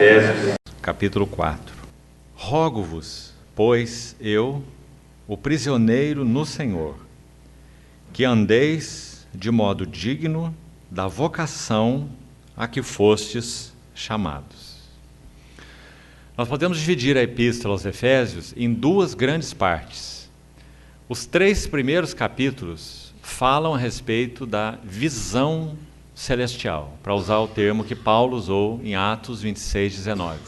Efésios, capítulo 4. Rogo-vos, pois eu, o prisioneiro no Senhor, que andeis de modo digno da vocação a que fostes chamados. Nós podemos dividir a epístola aos Efésios em duas grandes partes. Os 3 primeiros capítulos falam a respeito da visão celestial, para usar o termo que Paulo usou em Atos 26, 19.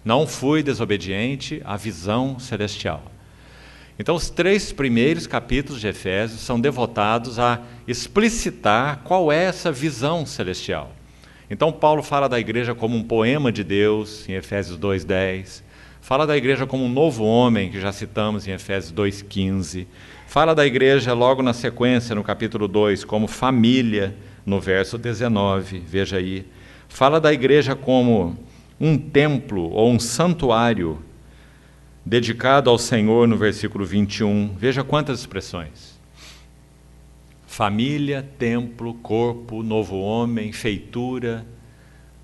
Não fui desobediente à visão celestial. Então, os 3 primeiros capítulos de Efésios são devotados a explicitar qual é essa visão celestial. Então, Paulo fala da igreja como um poema de Deus, em Efésios 2:10. Fala da igreja como um novo homem, que já citamos em Efésios 2:15. Fala da igreja logo na sequência, no capítulo 2, como família, no verso 19, veja aí. Fala da igreja como um templo ou um santuário dedicado ao Senhor, no versículo 21. Veja quantas expressões. Família, templo, corpo, novo homem, feitura,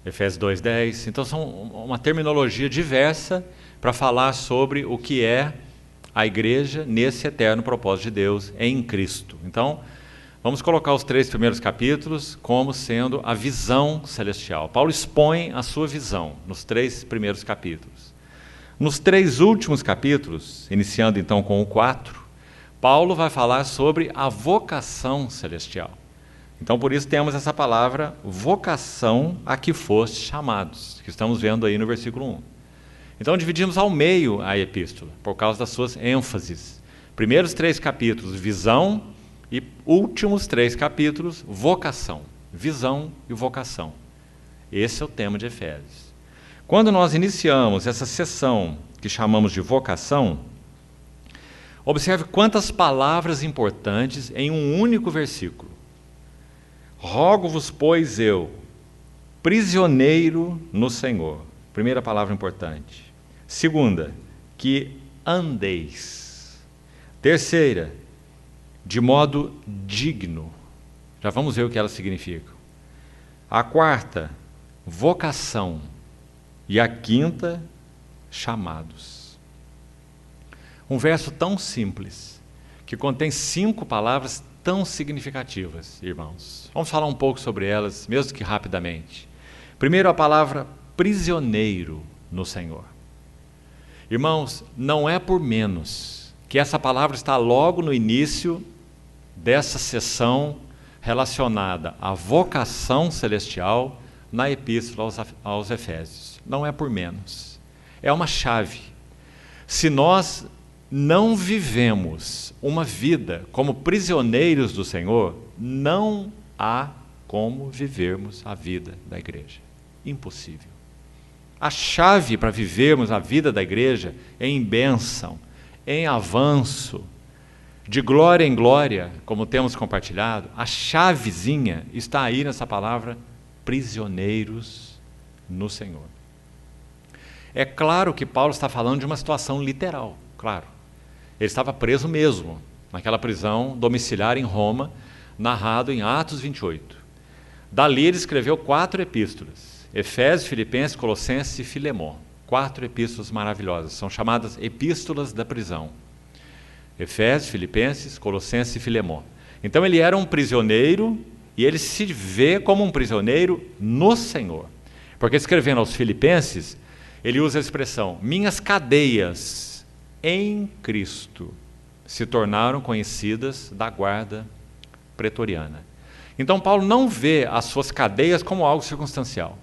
Efésios 2:10. Então, são uma terminologia diversa para falar sobre o que é a igreja nesse eterno propósito de Deus em Cristo. Então, vamos colocar os 3 primeiros capítulos como sendo a visão celestial. Paulo expõe a sua visão nos 3 primeiros capítulos. Nos 3 últimos capítulos, iniciando então com o 4, Paulo vai falar sobre a vocação celestial. Então, por isso temos essa palavra vocação a que fostes chamados, que estamos vendo aí no versículo 1. Então, dividimos ao meio a epístola, por causa das suas ênfases. Primeiros 3 capítulos, visão, e últimos 3 capítulos, vocação. Visão e vocação. Esse é o tema de Efésios. Quando nós iniciamos essa sessão que chamamos de vocação, observe quantas palavras importantes em um único versículo. Rogo-vos, pois eu, prisioneiro no Senhor. Primeira palavra importante. Segunda, que andeis. Terceira, de modo digno. Já vamos ver o que elas significam. A quarta, vocação. E a quinta, chamados. Um verso tão simples, que contém 5 palavras tão significativas, irmãos. Vamos falar um pouco sobre elas, mesmo que rapidamente. Primeiro, a palavra prisioneiro no Senhor. Irmãos, não é por menos que essa palavra está logo no início dessa sessão relacionada à vocação celestial na epístola aos Efésios. Não é por menos. É uma chave. Se nós não vivemos uma vida como prisioneiros do Senhor, não há como vivermos a vida da igreja. Impossível. A chave para vivermos a vida da igreja é em bênção, em avanço, de glória em glória, como temos compartilhado. A chavezinha está aí nessa palavra, prisioneiros no Senhor. É claro que Paulo está falando de uma situação literal, claro. Ele estava preso mesmo, naquela prisão domiciliar em Roma, narrado em Atos 28. Dali ele escreveu 4 epístolas. Efésios, Filipenses, Colossenses e Filemon. 4 epístolas maravilhosas. São chamadas epístolas da prisão. Efésios, Filipenses, Colossenses e Filemon. Então ele era um prisioneiro e ele se vê como um prisioneiro no Senhor. Porque escrevendo aos Filipenses, ele usa a expressão, minhas cadeias em Cristo se tornaram conhecidas da guarda pretoriana. Então Paulo não vê as suas cadeias como algo circunstancial.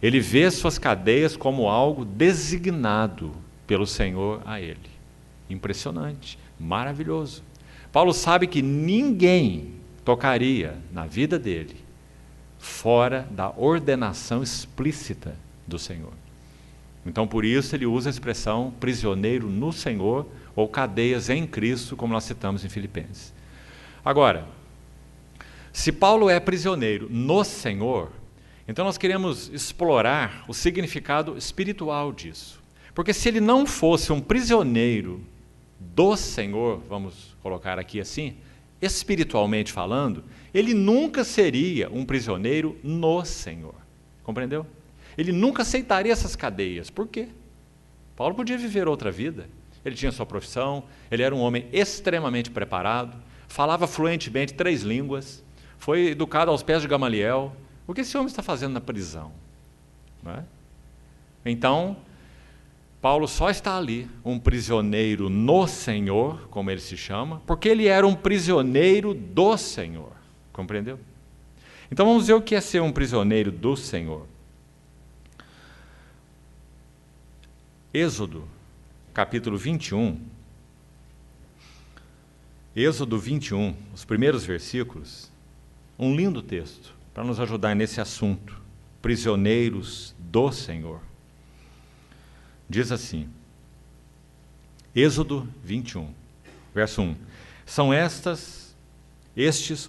Ele vê as suas cadeias como algo designado pelo Senhor a ele. Impressionante, maravilhoso. Paulo sabe que ninguém tocaria na vida dele fora da ordenação explícita do Senhor. Então, por isso, ele usa a expressão prisioneiro no Senhor ou cadeias em Cristo, como nós citamos em Filipenses. Agora, se Paulo é prisioneiro no Senhor, então nós queremos explorar o significado espiritual disso. Porque se ele não fosse um prisioneiro do Senhor, vamos colocar aqui assim, espiritualmente falando, ele nunca seria um prisioneiro no Senhor. Compreendeu? Ele nunca aceitaria essas cadeias. Por quê? Paulo podia viver outra vida. Ele tinha sua profissão, ele era um homem extremamente preparado, falava fluentemente 3 línguas, foi educado aos pés de Gamaliel. O que esse homem está fazendo na prisão? Não é? Então, Paulo só está ali, um prisioneiro no Senhor, como ele se chama, porque ele era um prisioneiro do Senhor. Compreendeu? Então vamos ver o que é ser um prisioneiro do Senhor. Êxodo, capítulo 21. Êxodo 21, os primeiros versículos, um lindo texto para nos ajudar nesse assunto, prisioneiros do Senhor. Diz assim, Êxodo 21, verso 1. São estes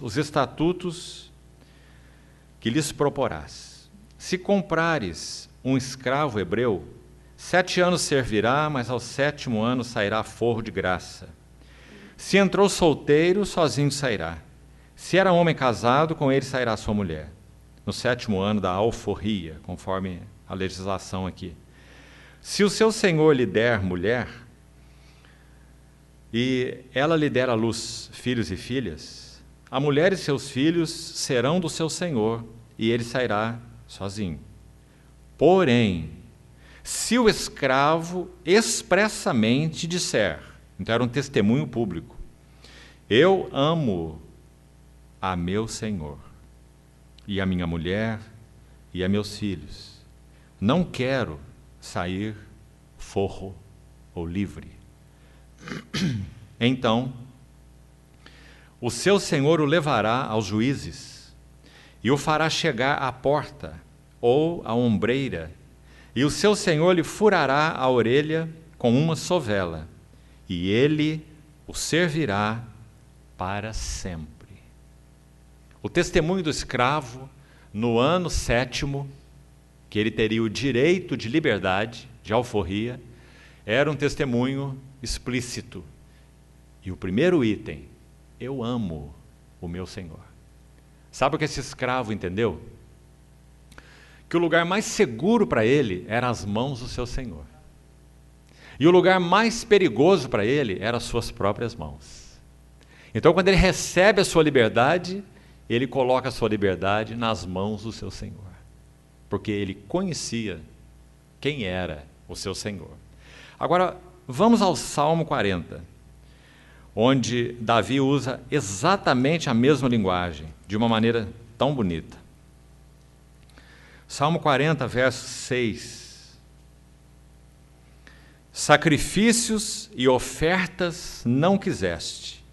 os estatutos que lhes proporás. Se comprares um escravo hebreu, 7 anos servirá, mas ao 7º ano sairá forro de graça. Se entrou solteiro, sozinho sairá. Se era homem casado, com ele sairá sua mulher. No 7º ano da alforria, conforme a legislação aqui. Se o seu senhor lhe der mulher, e ela lhe der à luz filhos e filhas, a mulher e seus filhos serão do seu senhor, e ele sairá sozinho. Porém, se o escravo expressamente disser, então era um testemunho público, eu amo a meu senhor, e a minha mulher, e a meus filhos, não quero sair forro ou livre. Então, o seu senhor o levará aos juízes e o fará chegar à porta ou à ombreira, e o seu senhor lhe furará a orelha com uma sovela, e ele o servirá para sempre. O testemunho do escravo, no ano 7º, que ele teria o direito de liberdade, de alforria, era um testemunho explícito. E o primeiro item, eu amo o meu Senhor. Sabe o que esse escravo entendeu? Que o lugar mais seguro para ele eram as mãos do seu Senhor. E o lugar mais perigoso para ele eram as suas próprias mãos. Então, quando ele recebe a sua liberdade, ele coloca a sua liberdade nas mãos do seu Senhor. Porque ele conhecia quem era o seu Senhor. Agora, vamos ao Salmo 40, onde Davi usa exatamente a mesma linguagem, de uma maneira tão bonita. Salmo 40, verso 6. Sacrifícios e ofertas não quiseste,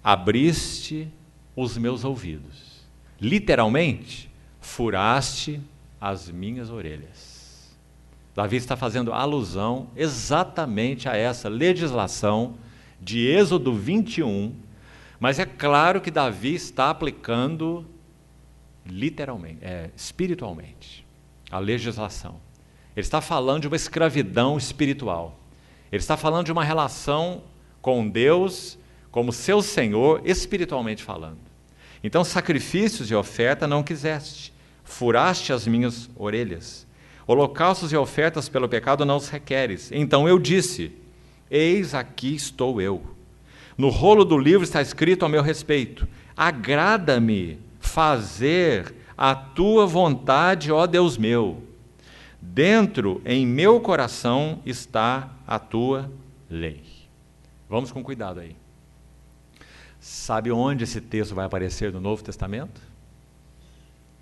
abriste os meus ouvidos. Literalmente, furaste as minhas orelhas. Davi está fazendo alusão exatamente a essa legislação de Êxodo 21, mas é claro que Davi está aplicando literalmente, espiritualmente, a legislação. Ele está falando de uma escravidão espiritual. Ele está falando de uma relação com Deus como seu Senhor, espiritualmente falando. Então, sacrifícios e oferta não quiseste, furaste as minhas orelhas. Holocaustos e ofertas pelo pecado não os requeres. Então eu disse, eis aqui estou eu. No rolo do livro está escrito a meu respeito, agrada-me fazer a tua vontade, ó Deus meu. Dentro em meu coração está a tua lei. Vamos com cuidado aí. Sabe onde esse texto vai aparecer no Novo Testamento?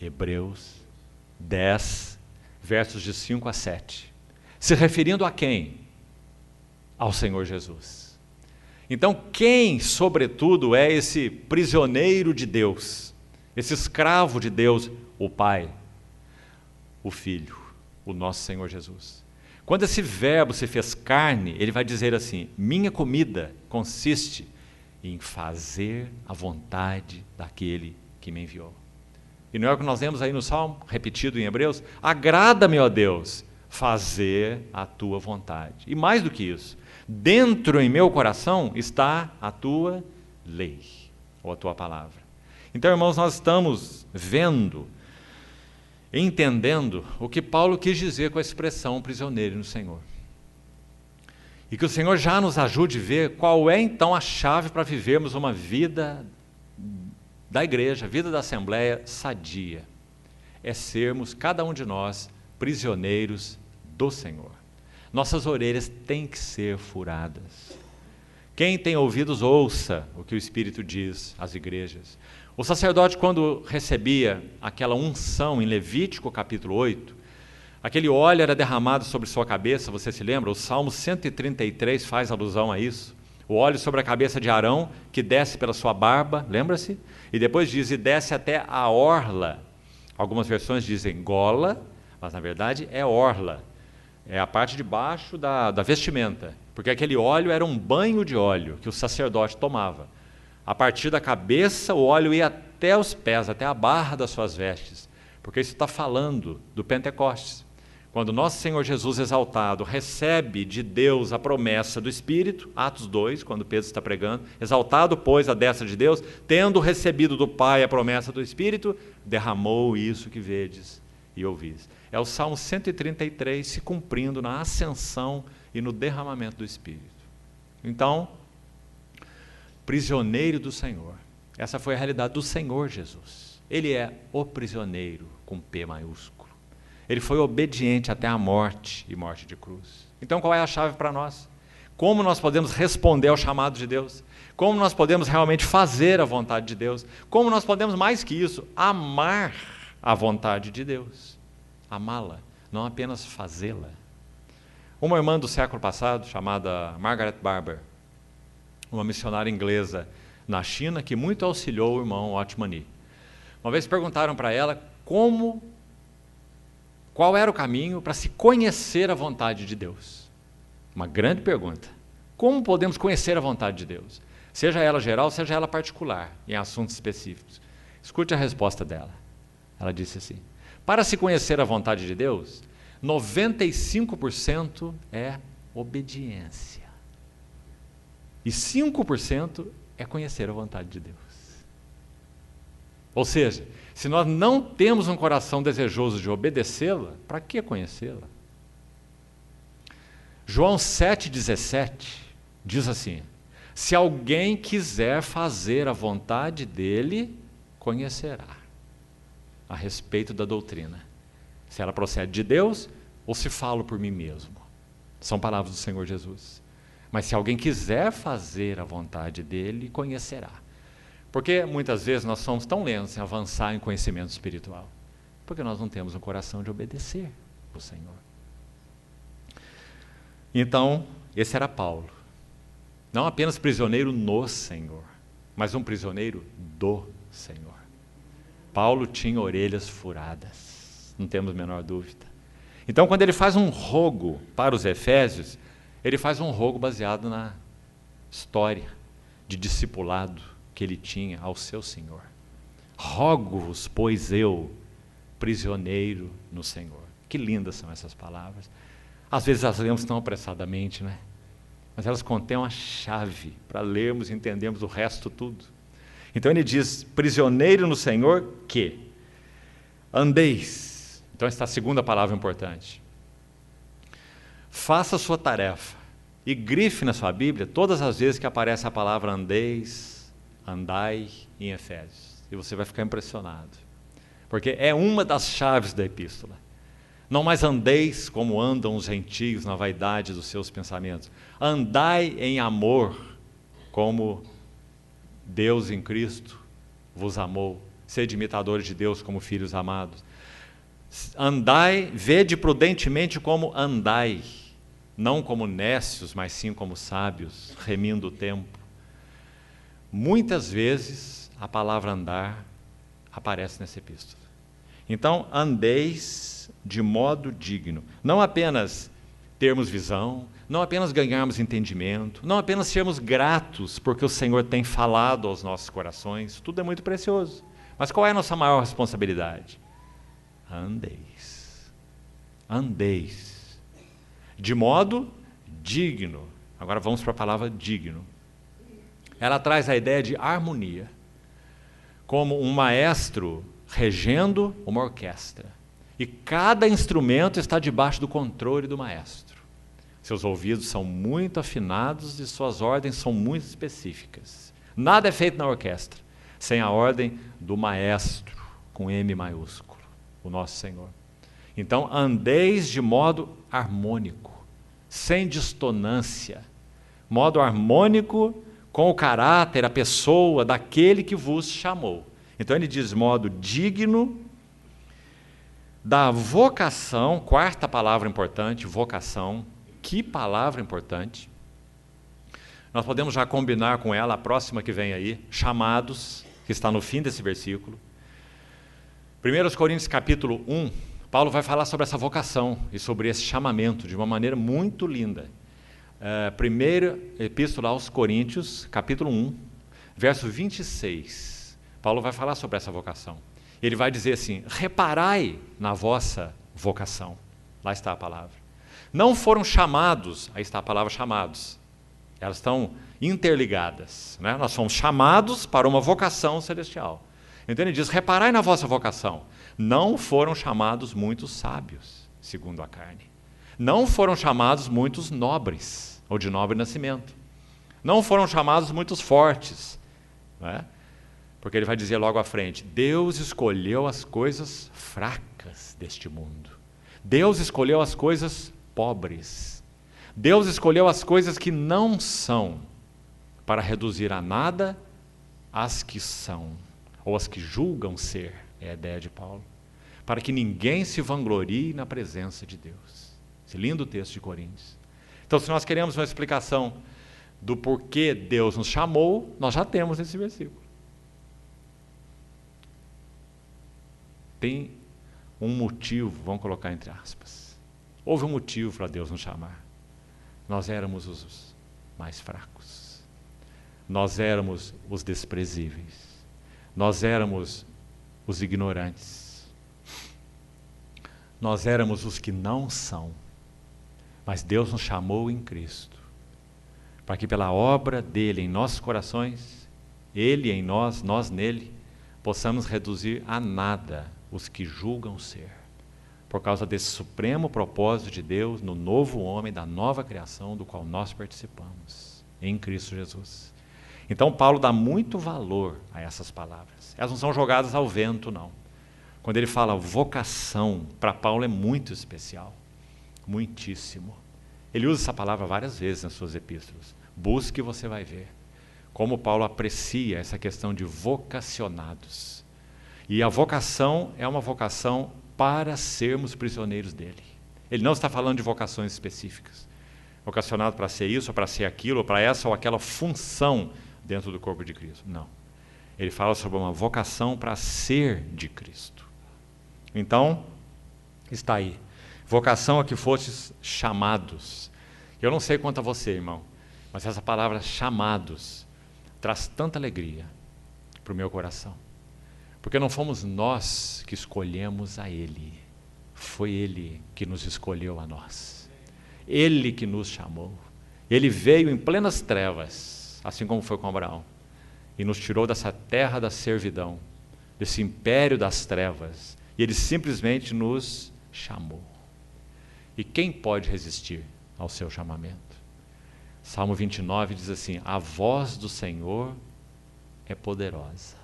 Hebreus 10, versos de 5 a 7. Se referindo a quem? Ao Senhor Jesus. Então, quem, sobretudo, é esse prisioneiro de Deus? Esse escravo de Deus? O Pai, o Filho, o nosso Senhor Jesus. Quando esse verbo se fez carne, ele vai dizer assim, minha comida consiste em fazer a vontade daquele que me enviou. E não é o que nós lemos aí no Salmo, repetido em Hebreus? Agrada-me, ó Deus, fazer a tua vontade. E mais do que isso, dentro em meu coração está a tua lei, ou a tua palavra. Então, irmãos, nós estamos vendo entendendo o que Paulo quis dizer com a expressão prisioneiro no Senhor. E que o Senhor já nos ajude a ver qual é então a chave para vivermos uma vida da igreja, vida da Assembleia sadia. É sermos, cada um de nós, prisioneiros do Senhor. Nossas orelhas têm que ser furadas. Quem tem ouvidos, ouça o que o Espírito diz às igrejas. O sacerdote, quando recebia aquela unção em Levítico capítulo 8, aquele óleo era derramado sobre sua cabeça, você se lembra? O Salmo 133 faz alusão a isso. O óleo sobre a cabeça de Arão, que desce pela sua barba, lembra-se? E depois diz, e desce até a orla. Algumas versões dizem gola, mas na verdade é orla. É a parte de baixo da vestimenta. Porque aquele óleo era um banho de óleo que o sacerdote tomava. A partir da cabeça, o óleo ia até os pés, até a barra das suas vestes. Porque isso está falando do Pentecostes. Quando nosso Senhor Jesus exaltado recebe de Deus a promessa do Espírito, Atos 2, quando Pedro está pregando, exaltado, pois, à destra de Deus, tendo recebido do Pai a promessa do Espírito, derramou isso que vedes e ouvis. É o Salmo 133 se cumprindo na ascensão e no derramamento do Espírito. Então, prisioneiro do Senhor. Essa foi a realidade do Senhor Jesus. Ele é o prisioneiro, com P maiúsculo. Ele foi obediente até a morte e morte de cruz. Então, qual é a chave para nós? Como nós podemos responder ao chamado de Deus? Como nós podemos realmente fazer a vontade de Deus? Como nós podemos, mais que isso, amar a vontade de Deus? Amá-la, não apenas fazê-la. Uma irmã do século passado, chamada Margaret Barber, uma missionária inglesa na China, que muito auxiliou o irmão Otmani. Uma vez perguntaram para ela qual era o caminho para se conhecer a vontade de Deus. Uma grande pergunta. Como podemos conhecer a vontade de Deus? Seja ela geral, seja ela particular, em assuntos específicos. Escute a resposta dela. Ela disse assim, para se conhecer a vontade de Deus, 95% é obediência. E 5% é conhecer a vontade de Deus. Ou seja, se nós não temos um coração desejoso de obedecê-la, para que conhecê-la? João 7,17 diz assim, se alguém quiser fazer a vontade dele, conhecerá a respeito da doutrina. Se ela procede de Deus ou se falo por mim mesmo. São palavras do Senhor Jesus. Mas se alguém quiser fazer a vontade dele, conhecerá. Porque muitas vezes nós somos tão lentos em avançar em conhecimento espiritual. Porque nós não temos um coração de obedecer ao Senhor. Então, esse era Paulo. Não apenas prisioneiro no Senhor, mas um prisioneiro do Senhor. Paulo tinha orelhas furadas, não temos a menor dúvida. Então, quando ele faz um rogo para os Efésios, ele faz um rogo baseado na história de discipulado que ele tinha ao seu Senhor. Rogo-vos, pois eu, prisioneiro no Senhor. Que lindas são essas palavras. Às vezes as lemos tão apressadamente, né? Mas elas contêm uma chave para lermos e entendermos o resto tudo. Então ele diz, prisioneiro no Senhor, que andeis. Então esta é a segunda palavra importante. Faça a sua tarefa e grife na sua Bíblia todas as vezes que aparece a palavra andeis, andai em Efésios. E você vai ficar impressionado. Porque é uma das chaves da epístola. Não mais andeis como andam os gentios na vaidade dos seus pensamentos. Andai em amor, como Deus em Cristo vos amou. Sede imitadores de Deus como filhos amados. Andai, vede prudentemente como andai, não como nécios, mas sim como sábios, remindo o tempo. Muitas vezes a palavra andar aparece nessa epístola. Então, andeis de modo digno. Não apenas termos visão, não apenas ganharmos entendimento, não apenas sermos gratos porque o Senhor tem falado aos nossos corações, tudo é muito precioso. Mas qual é a nossa maior responsabilidade? Andeis. Andeis. De modo digno. Agora vamos para a palavra digno. Ela traz a ideia de harmonia. Como um maestro regendo uma orquestra. E cada instrumento está debaixo do controle do maestro. Seus ouvidos são muito afinados e suas ordens são muito específicas. Nada é feito na orquestra sem a ordem do maestro, com M maiúsculo, o nosso Senhor. Então, andeis de modo harmônico, sem dissonância. Modo harmônico com o caráter, a pessoa daquele que vos chamou. Então ele diz modo digno da vocação, quarta palavra importante, vocação. Que palavra importante. Nós podemos já combinar com ela a próxima que vem aí, chamados, que está no fim desse versículo. 1 Coríntios capítulo 1, Paulo vai falar sobre essa vocação e sobre esse chamamento de uma maneira muito linda. Primeira epístola aos Coríntios, capítulo 1, verso 26. Paulo vai falar sobre essa vocação. Ele vai dizer assim: reparai na vossa vocação. Lá está a palavra. Não foram chamados, aí está a palavra chamados. Elas estão interligadas, né? Nós somos chamados para uma vocação celestial. Então ele diz: reparai na vossa vocação. Não foram chamados muitos sábios, segundo a carne. Não foram chamados muitos nobres, ou de nobre nascimento. Não foram chamados muitos fortes, né? Porque ele vai dizer logo à frente: Deus escolheu as coisas fracas deste mundo. Deus escolheu as coisas pobres. Deus escolheu as coisas que não são, para reduzir a nada as que são, ou as que julgam ser, é a ideia de Paulo, para que ninguém se vanglorie na presença de Deus. Esse lindo texto de Coríntios. Então, se nós queremos uma explicação do porquê Deus nos chamou, nós já temos esse versículo. Tem um motivo, vamos colocar entre aspas. Houve um motivo para Deus nos chamar. Nós éramos os mais fracos. Nós éramos os desprezíveis. Nós éramos os ignorantes. Nós éramos os que não são. Mas Deus nos chamou em Cristo, para que pela obra dele em nossos corações, ele em nós, nós nele, possamos reduzir a nada os que julgam ser, por causa desse supremo propósito de Deus no novo homem, da nova criação do qual nós participamos, em Cristo Jesus. Então Paulo dá muito valor a essas palavras. Elas não são jogadas ao vento, não. Quando ele fala vocação, para Paulo é muito especial. Muitíssimo. Ele usa essa palavra várias vezes nas suas epístolas. Busque e você vai ver como Paulo aprecia essa questão de vocacionados. E a vocação é uma vocação para sermos prisioneiros dele. Ele não está falando de vocações específicas. Vocacionado para ser isso, ou para ser aquilo, ou para essa ou aquela função dentro do corpo de Cristo. Não. Ele fala sobre uma vocação para ser de Cristo. Então, está aí. Vocação a que fostes chamados. Eu não sei quanto a você, irmão, mas essa palavra chamados traz tanta alegria para o meu coração. Porque não fomos nós que escolhemos a Ele. Foi Ele que nos escolheu a nós. Ele que nos chamou. Ele veio em plenas trevas, assim como foi com Abraão, e nos tirou dessa terra da servidão, desse império das trevas. E Ele simplesmente nos chamou. E quem pode resistir ao seu chamamento? Salmo 29 diz assim: a voz do Senhor é poderosa.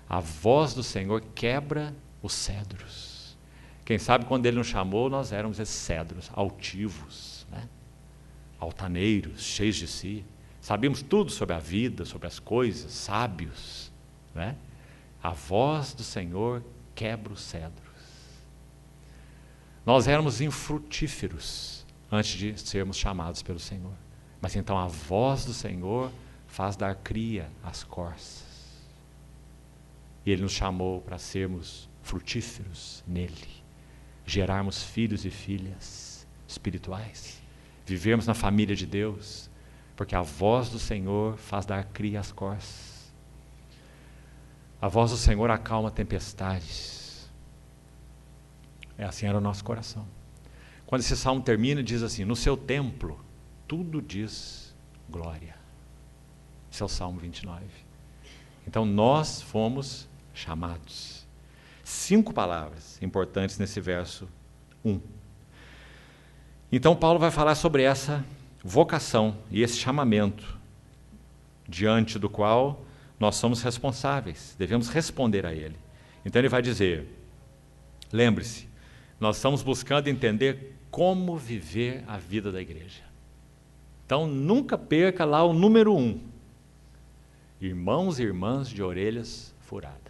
A voz do Senhor quebra os cedros. Quem sabe quando Ele nos chamou, nós éramos esses cedros, altivos, né? Altaneiros, cheios de si. Sabíamos tudo sobre a vida, sobre as coisas, sábios, né? A voz do Senhor quebra os cedros. Nós éramos infrutíferos antes de sermos chamados pelo Senhor. Mas então a voz do Senhor faz dar cria às corças. E Ele nos chamou para sermos frutíferos nele, gerarmos filhos e filhas espirituais, vivermos na família de Deus, porque a voz do Senhor faz dar cria às corças. A voz do Senhor acalma tempestades. Assim era o nosso coração. Quando esse salmo termina, diz assim: no seu templo tudo diz glória. Esse é o Salmo 29. Então nós fomos chamados. 5 palavras importantes nesse verso 1. Então Paulo vai falar sobre essa vocação e esse chamamento, diante do qual nós somos responsáveis, devemos responder a ele. Então ele vai dizer, lembre-se, nós estamos buscando entender como viver a vida da igreja. Então nunca perca lá o número 1. Irmãos e irmãs de orelhas furadas.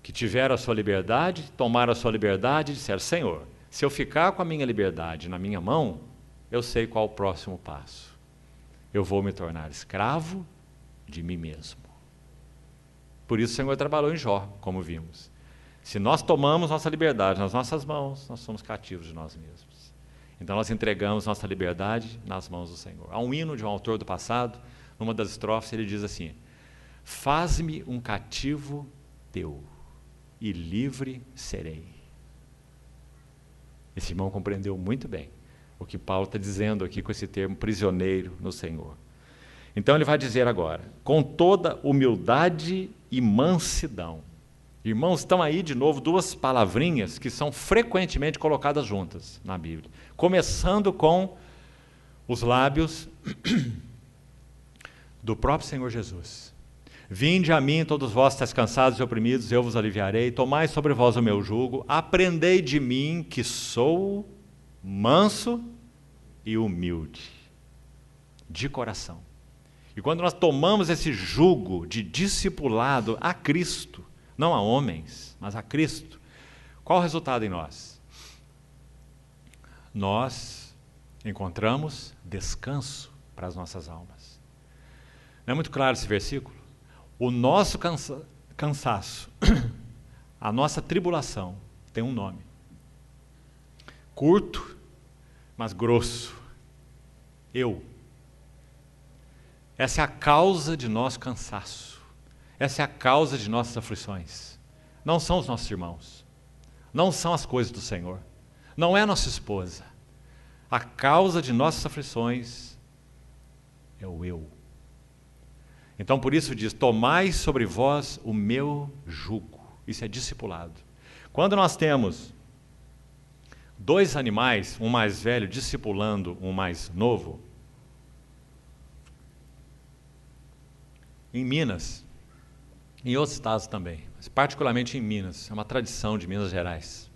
Que tiveram a sua liberdade, tomaram a sua liberdade e disseram, Senhor, se eu ficar com a minha liberdade na minha mão, eu sei qual o próximo passo. Eu vou me tornar escravo de mim mesmo. Por isso o Senhor trabalhou em Jó, como vimos. Se nós tomamos nossa liberdade nas nossas mãos, nós somos cativos de nós mesmos. Então nós entregamos nossa liberdade nas mãos do Senhor. Há um hino de um autor do passado, numa das estrofes ele diz assim, faz-me um cativo teu, e livre serei. Esse irmão compreendeu muito bem o que Paulo está dizendo aqui com esse termo prisioneiro no Senhor. Então ele vai dizer agora, com toda humildade e mansidão. Irmãos, estão aí de novo 2 palavrinhas que são frequentemente colocadas juntas na Bíblia. Começando com os lábios do próprio Senhor Jesus. Vinde a mim, todos vós estáis cansados e oprimidos, eu vos aliviarei. Tomai sobre vós o meu jugo. Aprendei de mim, que sou manso e humilde, de coração. E quando nós tomamos esse jugo de discipulado a Cristo, não a homens, mas a Cristo, qual o resultado em nós? Nós encontramos descanso para as nossas almas. Não é muito claro esse versículo? O nosso cansaço, a nossa tribulação, tem um nome. Curto, mas grosso. Eu. Essa é a causa de nosso cansaço. Essa é a causa de nossas aflições. Não são os nossos irmãos. Não são as coisas do Senhor. Não é a nossa esposa. A causa de nossas aflições é o eu. Então, por isso diz, tomai sobre vós o meu jugo. Isso é discipulado. Quando nós temos 2 animais, um mais velho discipulando um mais novo, em Minas, em outros estados também, mas particularmente em Minas, é uma tradição de Minas Gerais,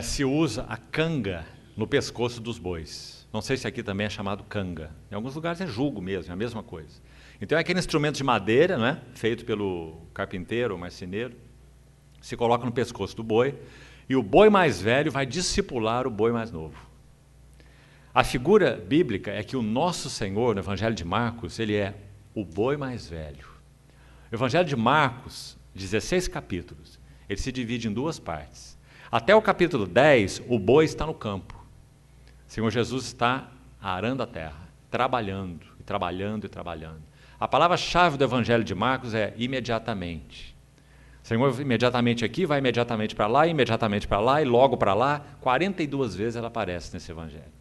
se usa a canga no pescoço dos bois. Não sei se aqui também é chamado canga. Em alguns lugares é jugo mesmo, é a mesma coisa. Então é aquele instrumento de madeira, não é? Feito pelo carpinteiro ou marceneiro, se coloca no pescoço do boi, e o boi mais velho vai discipular o boi mais novo. A figura bíblica é que o nosso Senhor, no Evangelho de Marcos, ele é o boi mais velho. O Evangelho de Marcos, 16 capítulos, ele se divide em 2 partes. Até o capítulo 10, o boi está no campo. O Senhor Jesus está arando a terra, trabalhando, e trabalhando, e trabalhando. A palavra-chave do Evangelho de Marcos é imediatamente. O Senhor imediatamente aqui, vai imediatamente para lá, imediatamente para lá, e logo para lá. 42 vezes ela aparece nesse Evangelho.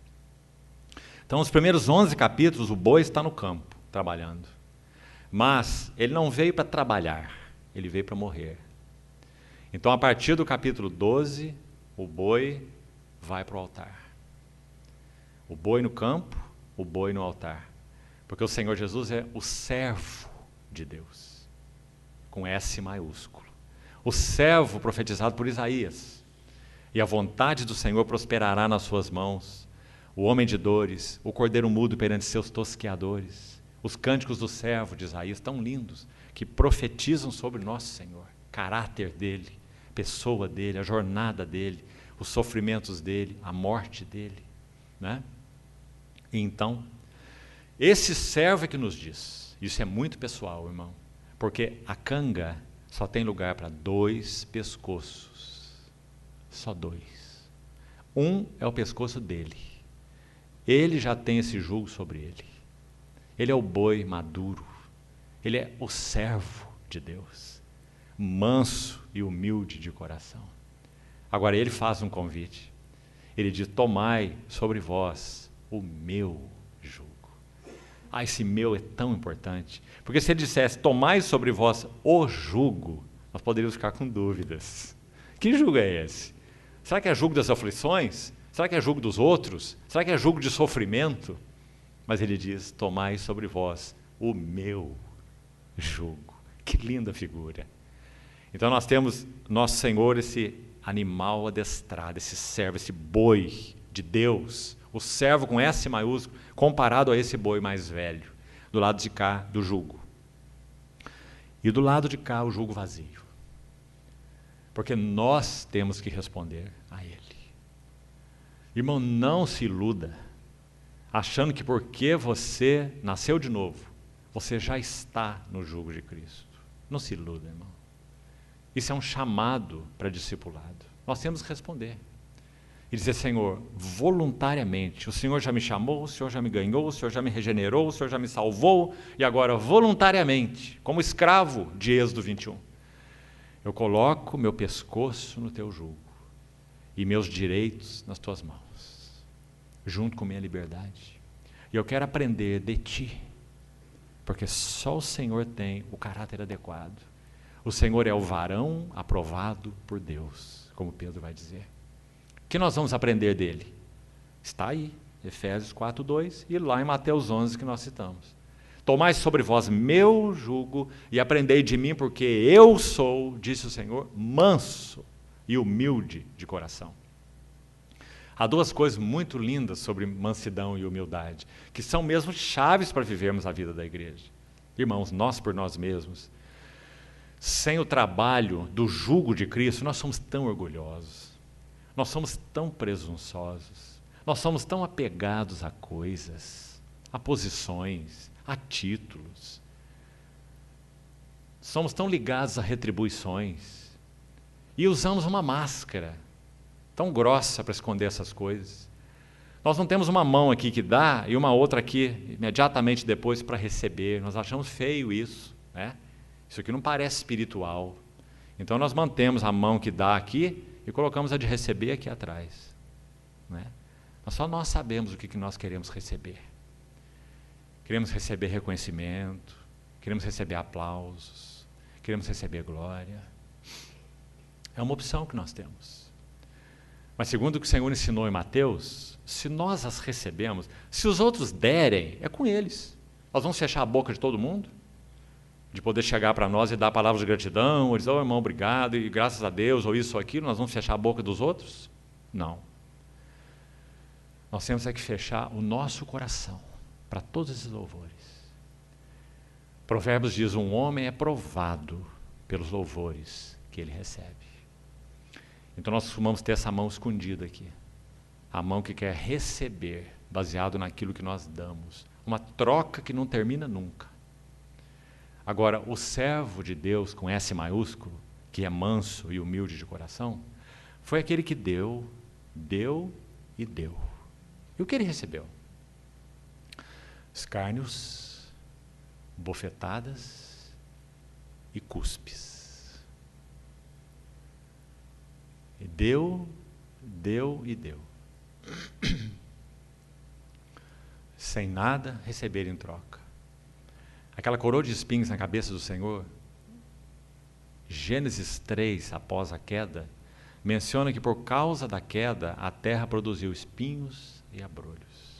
Então, os primeiros 11 capítulos, o boi está no campo, trabalhando. Mas ele não veio para trabalhar, ele veio para morrer. Então, a partir do capítulo 12, o boi vai para o altar. O boi no campo, o boi no altar. Porque o Senhor Jesus é o servo de Deus, com S maiúsculo. O servo profetizado por Isaías. E a vontade do Senhor prosperará nas suas mãos. O homem de dores, o cordeiro mudo perante seus tosqueadores. Os cânticos do servo de Isaías, tão lindos, que profetizam sobre nosso Senhor. Caráter dele, pessoa dele, a jornada dele, os sofrimentos dele, a morte dele, né? E então, esse servo é que nos diz, isso é muito pessoal, irmão, porque a canga só tem lugar para 2 pescoços, só 2. Um é o pescoço dele, ele já tem esse jugo sobre ele, ele é o boi maduro, ele é o servo de Deus, manso e humilde de coração. Agora ele faz um convite, ele diz, tomai sobre vós o meu jugo. Esse meu é tão importante, porque se ele dissesse, tomai sobre vós o jugo, nós poderíamos ficar com dúvidas. Que jugo é esse? Será que é jugo das aflições? Será que é jugo dos outros? Será que é jugo de sofrimento? Mas ele diz, tomai sobre vós o meu jugo. Que linda figura. Então nós temos nosso Senhor, esse animal adestrado, esse servo, esse boi de Deus, o servo com S maiúsculo, comparado a esse boi mais velho, do lado de cá do jugo. E do lado de cá o jugo vazio. Porque nós temos que responder a Ele. Irmão, não se iluda, achando que porque você nasceu de novo, você já está no jugo de Cristo. Não se iluda, irmão. Isso é um chamado para discipulado. Nós temos que responder. E dizer, Senhor, voluntariamente, o Senhor já me chamou, o Senhor já me ganhou, o Senhor já me regenerou, o Senhor já me salvou, e agora, voluntariamente, como escravo de Êxodo 21, eu coloco meu pescoço no teu jugo e meus direitos nas tuas mãos, junto com minha liberdade. E eu quero aprender de ti, porque só o Senhor tem o caráter adequado. O Senhor é o varão aprovado por Deus, como Pedro vai dizer. O que nós vamos aprender dele? Está aí, Efésios 4:2 e lá em Mateus 11 que nós citamos. Tomai sobre vós meu jugo e aprendei de mim, porque eu sou, disse o Senhor, manso e humilde de coração. Há duas coisas muito lindas sobre mansidão e humildade, que são mesmo chaves para vivermos a vida da igreja. Irmãos, nós por nós mesmos, sem o trabalho do jugo de Cristo, nós somos tão orgulhosos, nós somos tão presunçosos, nós somos tão apegados a coisas, a posições, a títulos. Somos tão ligados a retribuições e usamos uma máscara tão grossa para esconder essas coisas. Nós não temos uma mão aqui que dá e uma outra aqui imediatamente depois para receber. Nós achamos feio isso, né? Isso aqui não parece espiritual. Então nós mantemos a mão que dá aqui e colocamos a de receber aqui atrás, né? Mas só nós sabemos o que nós queremos receber. Queremos receber reconhecimento, queremos receber aplausos, queremos receber glória. É uma opção que nós temos. Mas segundo o que o Senhor ensinou em Mateus, se nós as recebemos, se os outros derem, é com eles. Nós vamos fechar a boca de todo mundo? De poder chegar para nós e dar palavras de gratidão, ou dizer, irmão, obrigado, e graças a Deus, ou isso ou aquilo, nós vamos fechar a boca dos outros? Não. Nós temos que fechar o nosso coração para todos esses louvores. Provérbios diz, um homem é provado pelos louvores que ele recebe. Então nós costumamos ter essa mão escondida aqui. A mão que quer receber, baseado naquilo que nós damos. Uma troca que não termina nunca. Agora, o servo de Deus, com S maiúsculo, que é manso e humilde de coração, foi aquele que deu, deu e deu. E o que ele recebeu? Escárnios, bofetadas e cuspes. E deu, deu e deu. Sem nada receber em troca. Aquela coroa de espinhos na cabeça do Senhor, Gênesis 3, após a queda, menciona que por causa da queda, a terra produziu espinhos e abrolhos.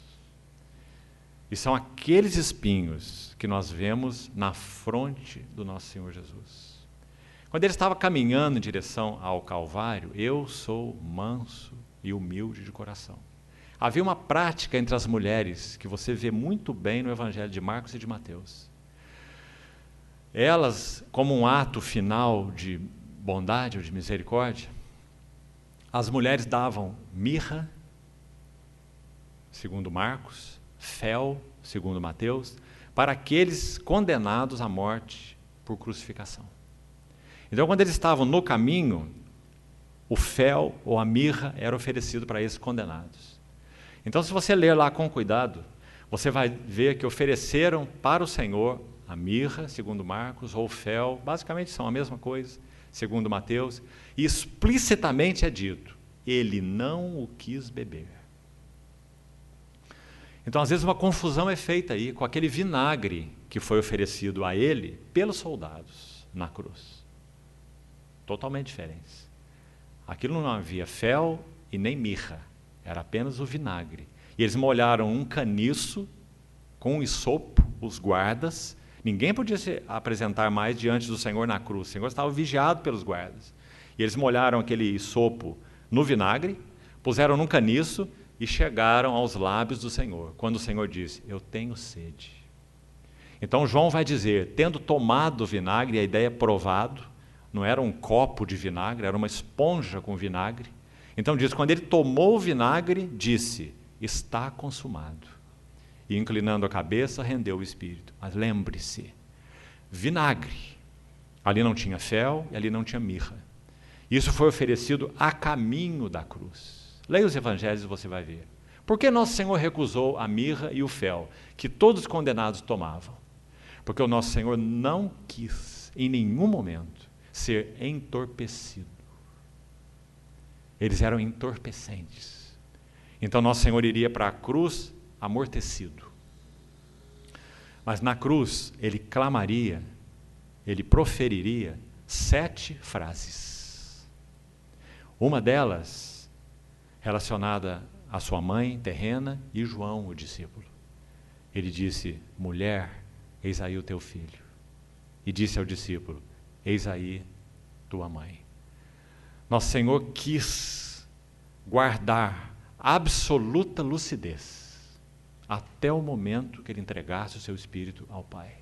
E são aqueles espinhos que nós vemos na fronte do nosso Senhor Jesus. Quando ele estava caminhando em direção ao Calvário, eu sou manso e humilde de coração. Havia uma prática entre as mulheres que você vê muito bem no Evangelho de Marcos e de Mateus. Elas, como um ato final de bondade ou de misericórdia, as mulheres davam mirra, segundo Marcos, fel, segundo Mateus, para aqueles condenados à morte por crucificação. Então, quando eles estavam no caminho, o fel ou a mirra era oferecido para esses condenados. Então, se você ler lá com cuidado, você vai ver que ofereceram para o Senhor a mirra, segundo Marcos, ou o fel, basicamente são a mesma coisa, segundo Mateus, e explicitamente é dito, ele não o quis beber. Então, às vezes, uma confusão é feita aí com aquele vinagre que foi oferecido a ele pelos soldados na cruz. totalmente diferentes. Aquilo não havia fel e nem mirra, era apenas o vinagre. E eles molharam um caniço com um isopo, os guardas. Ninguém podia se apresentar mais diante do Senhor na cruz. O Senhor estava vigiado pelos guardas. E eles molharam aquele isopo no vinagre, puseram num caniço e chegaram aos lábios do Senhor, quando o Senhor disse: eu tenho sede. Então João vai dizer, tendo tomado o vinagre, a ideia é provado, não era um copo de vinagre, era uma esponja com vinagre. Então diz, quando ele tomou o vinagre, disse: está consumado. E inclinando a cabeça, rendeu o espírito. Mas lembre-se, vinagre. Ali não tinha fel e ali não tinha mirra. Isso foi oferecido a caminho da cruz. Leia os evangelhos e você vai ver. Por que nosso Senhor recusou a mirra e o fel, que todos os condenados tomavam? Porque o nosso Senhor não quis, em nenhum momento, ser entorpecido. Eles eram entorpecentes. Então nosso Senhor iria para a cruz amortecido. Mas na cruz, ele clamaria, ele proferiria 7 frases. Uma delas relacionada à sua mãe terrena e João, o discípulo. Ele disse: mulher, eis aí o teu filho. E disse ao discípulo: eis aí tua mãe. Nosso Senhor quis guardar absoluta lucidez até o momento que ele entregasse o seu espírito ao Pai.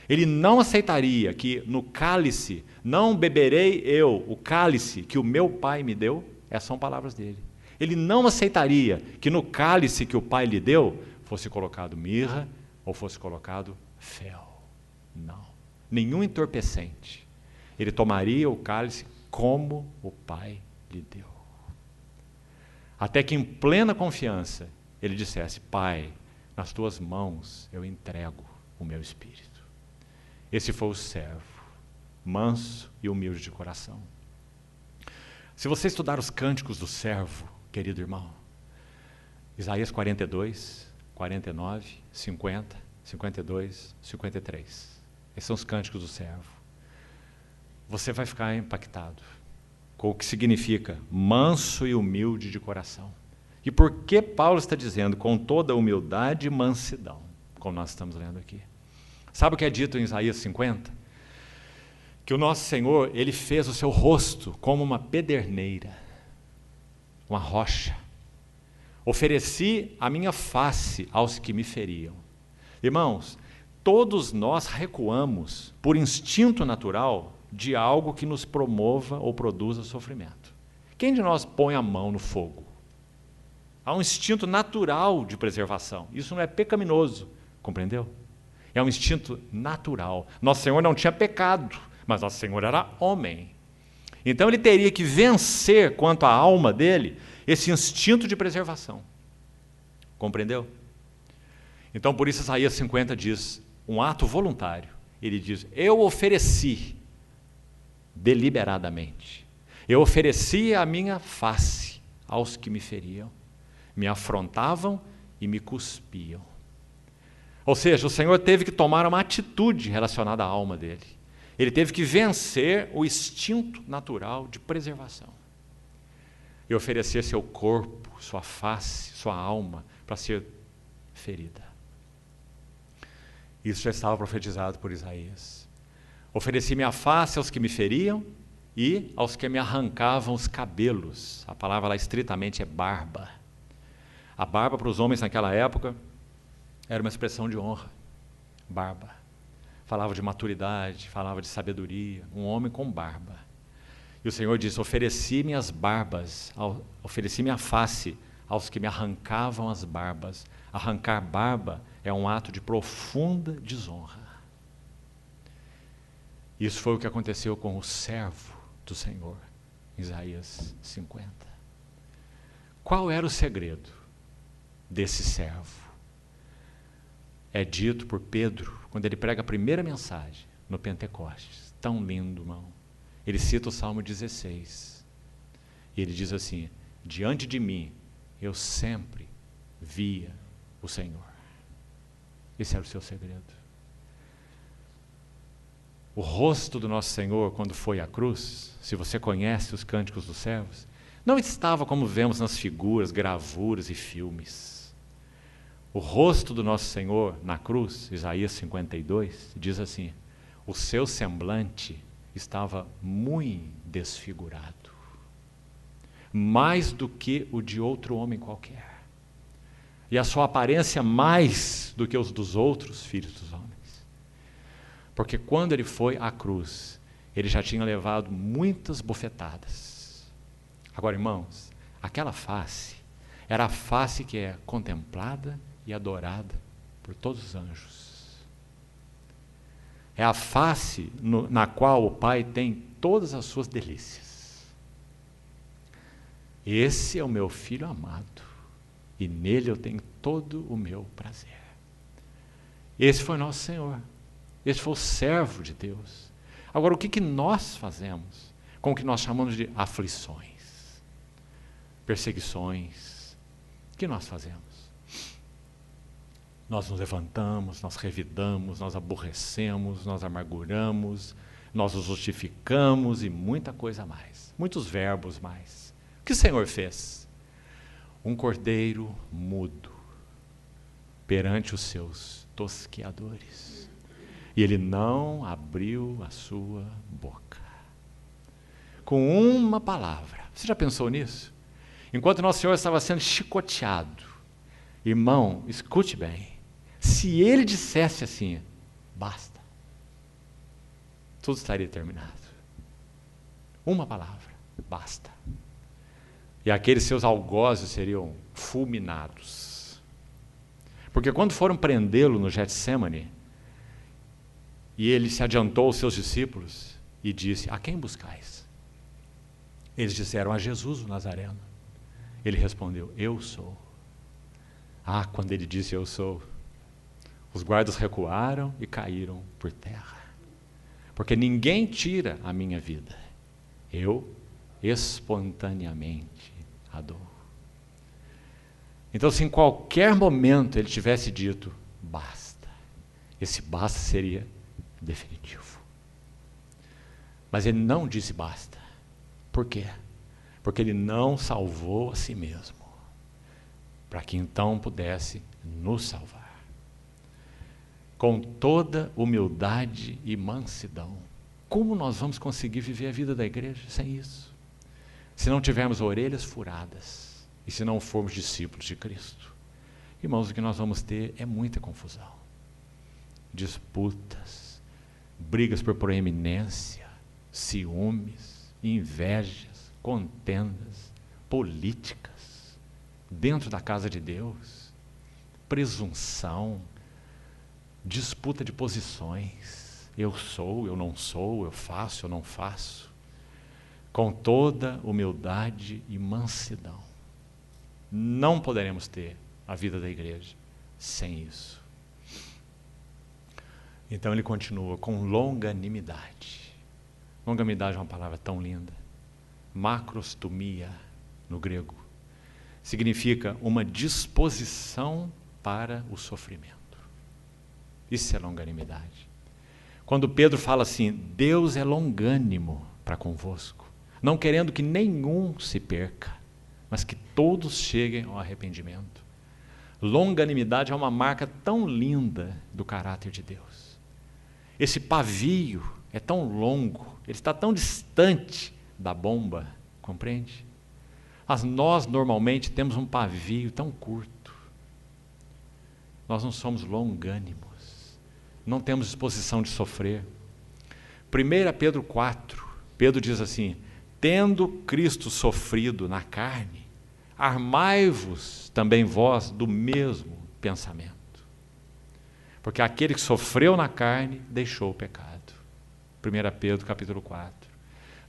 Ele não aceitaria que no cálice, não beberei eu o cálice que o meu Pai me deu. Essas são palavras dele. Ele não aceitaria que no cálice que o Pai lhe deu fosse colocado mirra ou fosse colocado fel. Não. Nenhum entorpecente. Ele tomaria o cálice como o Pai lhe deu. Até que em plena confiança ele dissesse: Pai, nas tuas mãos eu entrego o meu espírito. Esse foi o servo, manso e humilde de coração. Se você estudar os cânticos do servo, querido irmão, Isaías 42, 49, 50, 52, 53. Esses são os cânticos do servo. Você vai ficar impactado com o que significa manso e humilde de coração. E por que Paulo está dizendo com toda humildade e mansidão, como nós estamos lendo aqui? Sabe o que é dito em Isaías 50? Que o nosso Senhor, ele fez o seu rosto como uma pederneira, uma rocha. Ofereci a minha face aos que me feriam. Irmãos, todos nós recuamos por instinto natural de algo que nos promova ou produza sofrimento. Quem de nós põe a mão no fogo? Há um instinto natural de preservação. Isso não é pecaminoso, compreendeu? É um instinto natural. Nosso Senhor não tinha pecado, mas Nosso Senhor era homem. Então ele teria que vencer, quanto à alma dele, esse instinto de preservação. Compreendeu? Então por isso Isaías 50 diz, um ato voluntário. Ele diz: eu ofereci deliberadamente. Eu ofereci a minha face aos que me feriam, me afrontavam e me cuspiam. Ou seja, o Senhor teve que tomar uma atitude relacionada à alma dele. Ele teve que vencer o instinto natural de preservação. E oferecer seu corpo, sua face, sua alma, para ser ferida. Isso já estava profetizado por Isaías. Ofereci minha face aos que me feriam e aos que me arrancavam os cabelos. A palavra lá estritamente é barba. A barba para os homens naquela época era uma expressão de honra. Barba. Falava de maturidade, falava de sabedoria. Um homem com barba. E o Senhor diz: ofereci minhas barbas, ofereci minha face aos que me arrancavam as barbas. Arrancar barba é um ato de profunda desonra. Isso foi o que aconteceu com o servo do Senhor, Isaías 50. Qual era o segredo desse servo? É dito por Pedro, quando ele prega a primeira mensagem no Pentecostes. Tão lindo, irmão. Ele cita o Salmo 16. E ele diz assim: diante de mim, eu sempre via o Senhor. Esse era o seu segredo. O rosto do nosso Senhor, quando foi à cruz, se você conhece os Cânticos dos Servos, não estava como vemos nas figuras, gravuras e filmes. O rosto do nosso Senhor na cruz, Isaías 52, diz assim: o seu semblante estava muito desfigurado, mais do que o de outro homem qualquer, e a sua aparência mais do que os dos outros filhos dos homens. Porque quando ele foi à cruz, ele já tinha levado muitas bofetadas. Agora, irmãos, aquela face era a face que é contemplada e adorada por todos os anjos. É a face na qual o Pai tem todas as suas delícias. Esse é o meu filho amado, e nele eu tenho todo o meu prazer. Esse foi nosso Senhor. Esse foi o servo de Deus. Agora, o que nós fazemos com o que nós chamamos de aflições, perseguições? O que nós fazemos? Nós nos levantamos, nós revidamos, nós aborrecemos, nós amarguramos, nós nos justificamos e muita coisa mais. Muitos verbos mais. O que o Senhor fez? Um cordeiro mudo perante os seus tosqueadores. E ele não abriu a sua boca. Com uma palavra. Você já pensou nisso? Enquanto Nosso Senhor estava sendo chicoteado, irmão, escute bem, se ele dissesse assim, basta, tudo estaria terminado. Uma palavra, basta. E aqueles seus algozes seriam fulminados. Porque quando foram prendê-lo no Getsemane, e ele se adiantou aos seus discípulos e disse: a quem buscais? Eles disseram: a Jesus o Nazareno. Ele respondeu: eu sou. Ah, quando ele disse eu sou, os guardas recuaram e caíram por terra. Porque ninguém tira a minha vida, eu espontaneamente a dou. Então, se em qualquer momento ele tivesse dito basta, esse basta seria definitivo. Mas ele não disse basta. Por quê? Porque ele não salvou a si mesmo, para que então pudesse nos salvar. Com toda humildade e mansidão. Como nós vamos conseguir viver a vida da igreja sem isso? Se não tivermos orelhas furadas e se não formos discípulos de Cristo. Irmãos, o que nós vamos ter é muita confusão. Disputas, brigas por proeminência, ciúmes, invejas, contendas, políticas, dentro da casa de Deus, presunção, disputa de posições, eu sou, eu não sou, eu faço, eu não faço, com toda humildade e mansidão. Não poderemos ter a vida da igreja sem isso. Então ele continua com longanimidade. Longanimidade é uma palavra tão linda. Macrostomia, no grego, significa uma disposição para o sofrimento. Isso é longanimidade. Quando Pedro fala assim, Deus é longânimo para convosco, não querendo que nenhum se perca, mas que todos cheguem ao arrependimento. Longanimidade é uma marca tão linda do caráter de Deus. Esse pavio é tão longo, ele está tão distante da bomba, compreende? Mas nós normalmente temos um pavio tão curto. Nós não somos longânimos, não temos disposição de sofrer. 1 Pedro 4, Pedro diz assim, tendo Cristo sofrido na carne, armai-vos também vós do mesmo pensamento. Porque aquele que sofreu na carne, deixou o pecado. 1 Pedro capítulo 4.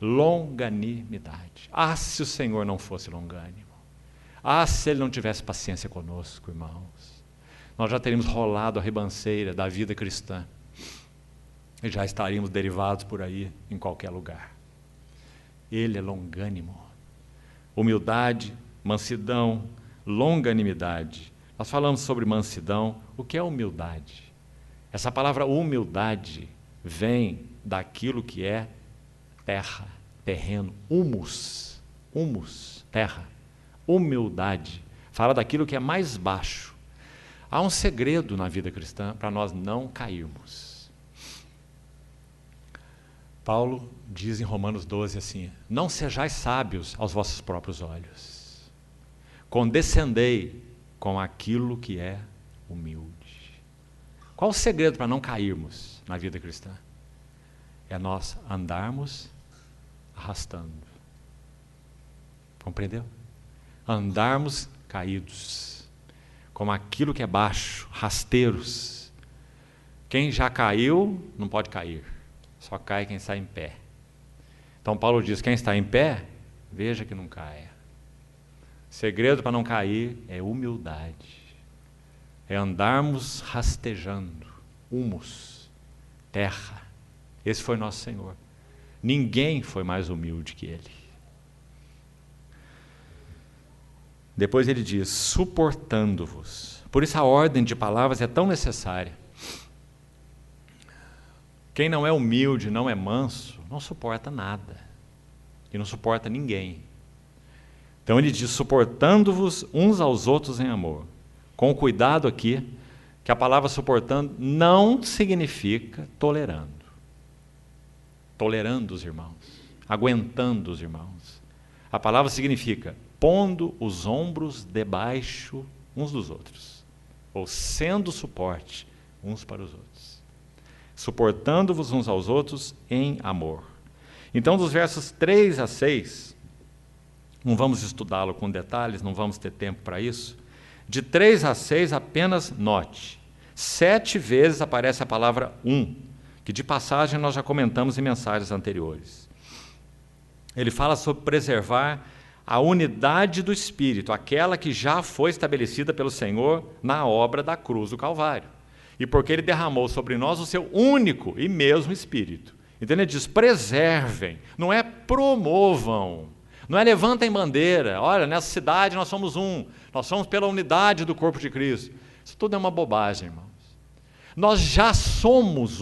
Longanimidade. Ah, se o Senhor não fosse longânimo. Ah, se Ele não tivesse paciência conosco, irmãos. Nós já teríamos rolado a ribanceira da vida cristã. E já estaríamos derivados por aí, em qualquer lugar. Ele é longânimo. Humildade, mansidão, longanimidade. Nós falamos sobre mansidão. O que é humildade? Essa palavra humildade vem daquilo que é terra, terreno, humus, terra, humildade. Fala daquilo que é mais baixo. Há um segredo na vida cristã para nós não cairmos. Paulo diz em Romanos 12 assim: não sejais sábios aos vossos próprios olhos, condescendei com aquilo que é humilde. Qual o segredo para não cairmos na vida cristã? É nós andarmos arrastando. Compreendeu? Andarmos caídos, como aquilo que é baixo, rasteiros. Quem já caiu não pode cair, só cai quem está em pé. Então Paulo diz: quem está em pé, veja que não caia. Segredo para não cair é humildade, é andarmos rastejando, humus, terra. Esse foi nosso Senhor. Ninguém foi mais humilde que Ele. Depois ele diz: suportando-vos. Por isso a ordem de palavras é tão necessária. Quem não é humilde, não é manso, não suporta nada. E não suporta ninguém. Então ele diz: suportando-vos uns aos outros em amor. Com cuidado aqui, que a palavra suportando não significa tolerando. Tolerando os irmãos, aguentando os irmãos. A palavra significa pondo os ombros debaixo uns dos outros, ou sendo suporte uns para os outros, suportando-vos uns aos outros em amor. Então, dos versos 3 a 6, não vamos estudá-lo com detalhes, não vamos ter tempo para isso. De 3 a 6, apenas note: 7 vezes aparece a palavra que de passagem nós já comentamos em mensagens anteriores. Ele fala sobre preservar a unidade do Espírito, aquela que já foi estabelecida pelo Senhor na obra da cruz do Calvário. E porque Ele derramou sobre nós o seu único e mesmo Espírito. Então ele diz: preservem, não é promovam, não é levantem bandeira. Olha, nessa cidade nós somos nós somos pela unidade do corpo de Cristo. Isso tudo é uma bobagem, irmãos. Nós já somos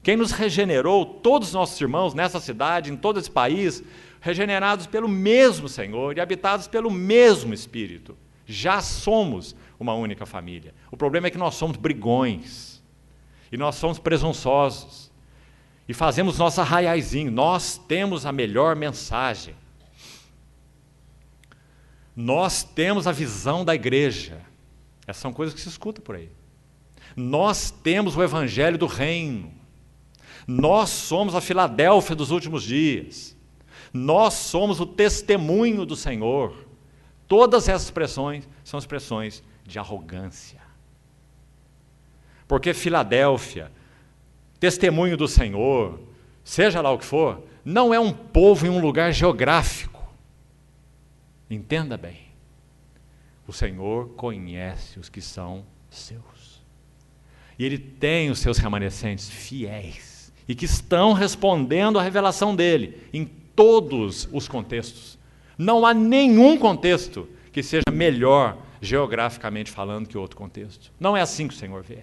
Quem nos regenerou, todos os nossos irmãos nessa cidade, em todo esse país, regenerados pelo mesmo Senhor e habitados pelo mesmo Espírito. Já somos uma única família. O problema é que nós somos brigões, e nós somos presunçosos, e fazemos nosso arraiaizinho. Nós temos a melhor mensagem. Nós temos a visão da igreja. Essas são coisas que se escuta por aí. Nós temos o evangelho do reino. Nós somos a Filadélfia dos últimos dias. Nós somos o testemunho do Senhor. Todas essas expressões são expressões de arrogância. Porque Filadélfia, testemunho do Senhor, seja lá o que for, não é um povo em um lugar geográfico. Entenda bem. O Senhor conhece os que são seus. E Ele tem os seus remanescentes fiéis e que estão respondendo à revelação dEle em todos os contextos. Não há nenhum contexto que seja melhor, geograficamente falando, que outro contexto. Não é assim que o Senhor vê.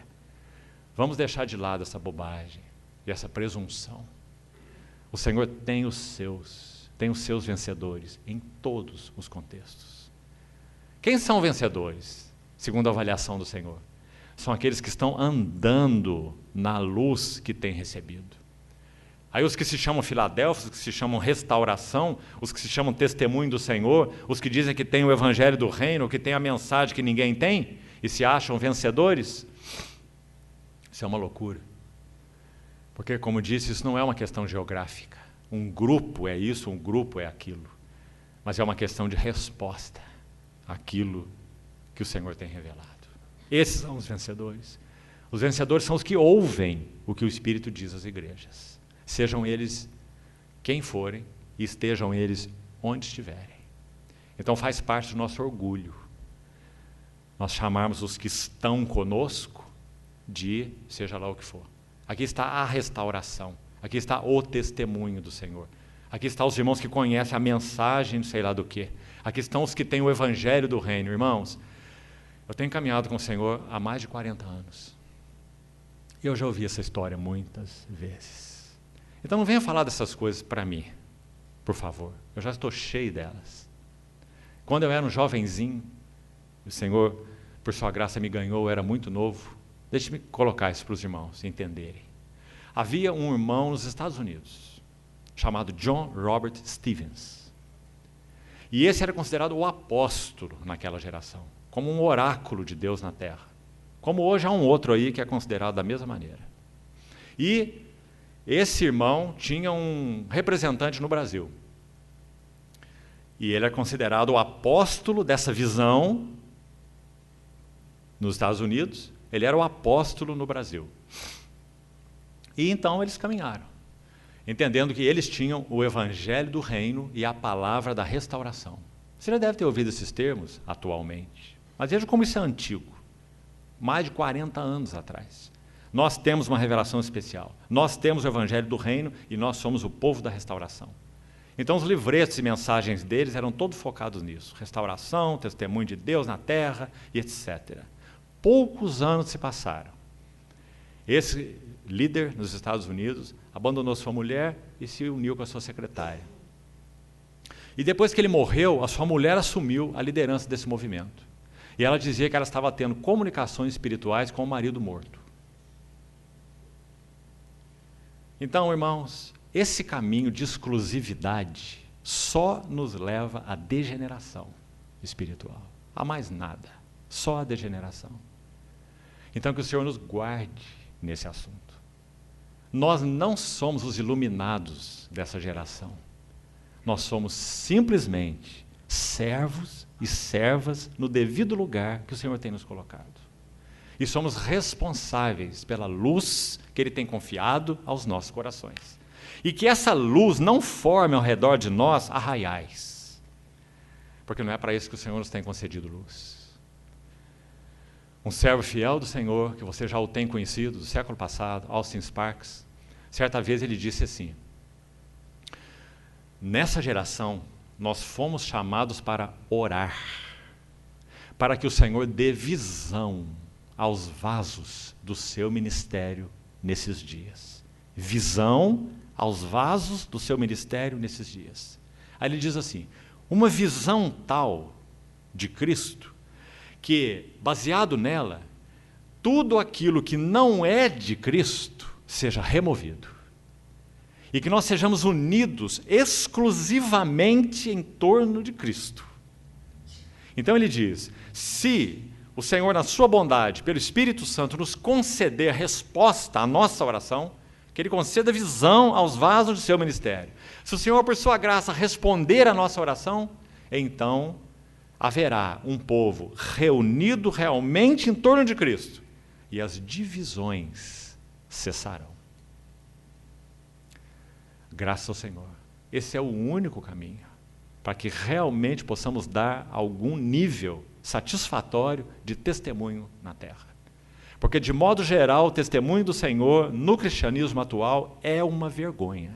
Vamos deixar de lado essa bobagem e essa presunção. O Senhor tem os seus vencedores em todos os contextos. Quem são vencedores, segundo a avaliação do Senhor? São aqueles que estão andando na luz que têm recebido. Aí os que se chamam Filadélfia, os que se chamam restauração, os que se chamam testemunho do Senhor, os que dizem que têm o evangelho do reino, que têm a mensagem que ninguém tem, e se acham vencedores, isso é uma loucura. Porque, como disse, isso não é uma questão geográfica. Um grupo é isso, um grupo é aquilo. Mas é uma questão de resposta àquilo que o Senhor tem revelado. Esses são os vencedores. Os vencedores são os que ouvem o que o Espírito diz às igrejas. Sejam eles quem forem e estejam eles onde estiverem. Então faz parte do nosso orgulho nós chamarmos os que estão conosco de seja lá o que for. Aqui está a restauração, aqui está o testemunho do Senhor. Aqui estão os irmãos que conhecem a mensagem, sei lá do quê. Aqui estão os que têm o evangelho do reino. Irmãos, eu tenho caminhado com o Senhor há mais de 40 anos. E eu já ouvi essa história muitas vezes. Então não venha falar dessas coisas para mim, por favor. Eu já estou cheio delas. Quando eu era um jovenzinho, o Senhor, por sua graça, me ganhou, eu era muito novo. Deixe-me colocar isso para os irmãos entenderem. Havia um irmão nos Estados Unidos, chamado John Robert Stevens. E esse era considerado o apóstolo naquela geração, como um oráculo de Deus na terra. Como hoje há um outro aí que é considerado da mesma maneira. E esse irmão tinha um representante no Brasil. E ele é considerado o apóstolo dessa visão nos Estados Unidos. Ele era o apóstolo no Brasil. E então eles caminharam, entendendo que eles tinham o evangelho do reino e a palavra da restauração. Você já deve ter ouvido esses termos atualmente, mas veja como isso é antigo, mais de 40 anos atrás. Nós temos uma revelação especial, nós temos o evangelho do reino e nós somos o povo da restauração. Então os livretos e mensagens deles eram todos focados nisso, restauração, testemunho de Deus na terra e etc. Poucos anos se passaram. Esse líder nos Estados Unidos abandonou sua mulher e se uniu com a sua secretária. E depois que ele morreu, a sua mulher assumiu a liderança desse movimento. E ela dizia que ela estava tendo comunicações espirituais com o marido morto. Então, irmãos, esse caminho de exclusividade só nos leva à degeneração espiritual. A mais nada, só a degeneração. Então, que o Senhor nos guarde nesse assunto. Nós não somos os iluminados dessa geração. Nós somos simplesmente servos e servas no devido lugar que o Senhor tem nos colocado. E somos responsáveis pela luz que Ele tem confiado aos nossos corações. E que essa luz não forme ao redor de nós arraiais. Porque não é para isso que o Senhor nos tem concedido luz. Um servo fiel do Senhor, que você já o tem conhecido, do século passado, Austin Sparks, certa vez ele disse assim: nessa geração, nós fomos chamados para orar, para que o Senhor dê visão aos vasos do seu ministério nesses dias. Visão aos vasos do seu ministério nesses dias. Aí ele diz assim, uma visão tal de Cristo, que, baseado nela, tudo aquilo que não é de Cristo seja removido. E que nós sejamos unidos exclusivamente em torno de Cristo. Então ele diz, se o Senhor, na sua bondade, pelo Espírito Santo, nos conceder a resposta à nossa oração, que Ele conceda visão aos vasos do seu ministério. Se o Senhor, por sua graça, responder à nossa oração, então haverá um povo reunido realmente em torno de Cristo, e as divisões cessarão. Graças ao Senhor. Esse é o único caminho para que realmente possamos dar algum nível satisfatório de testemunho na terra. Porque, de modo geral, o testemunho do Senhor no cristianismo atual é uma vergonha.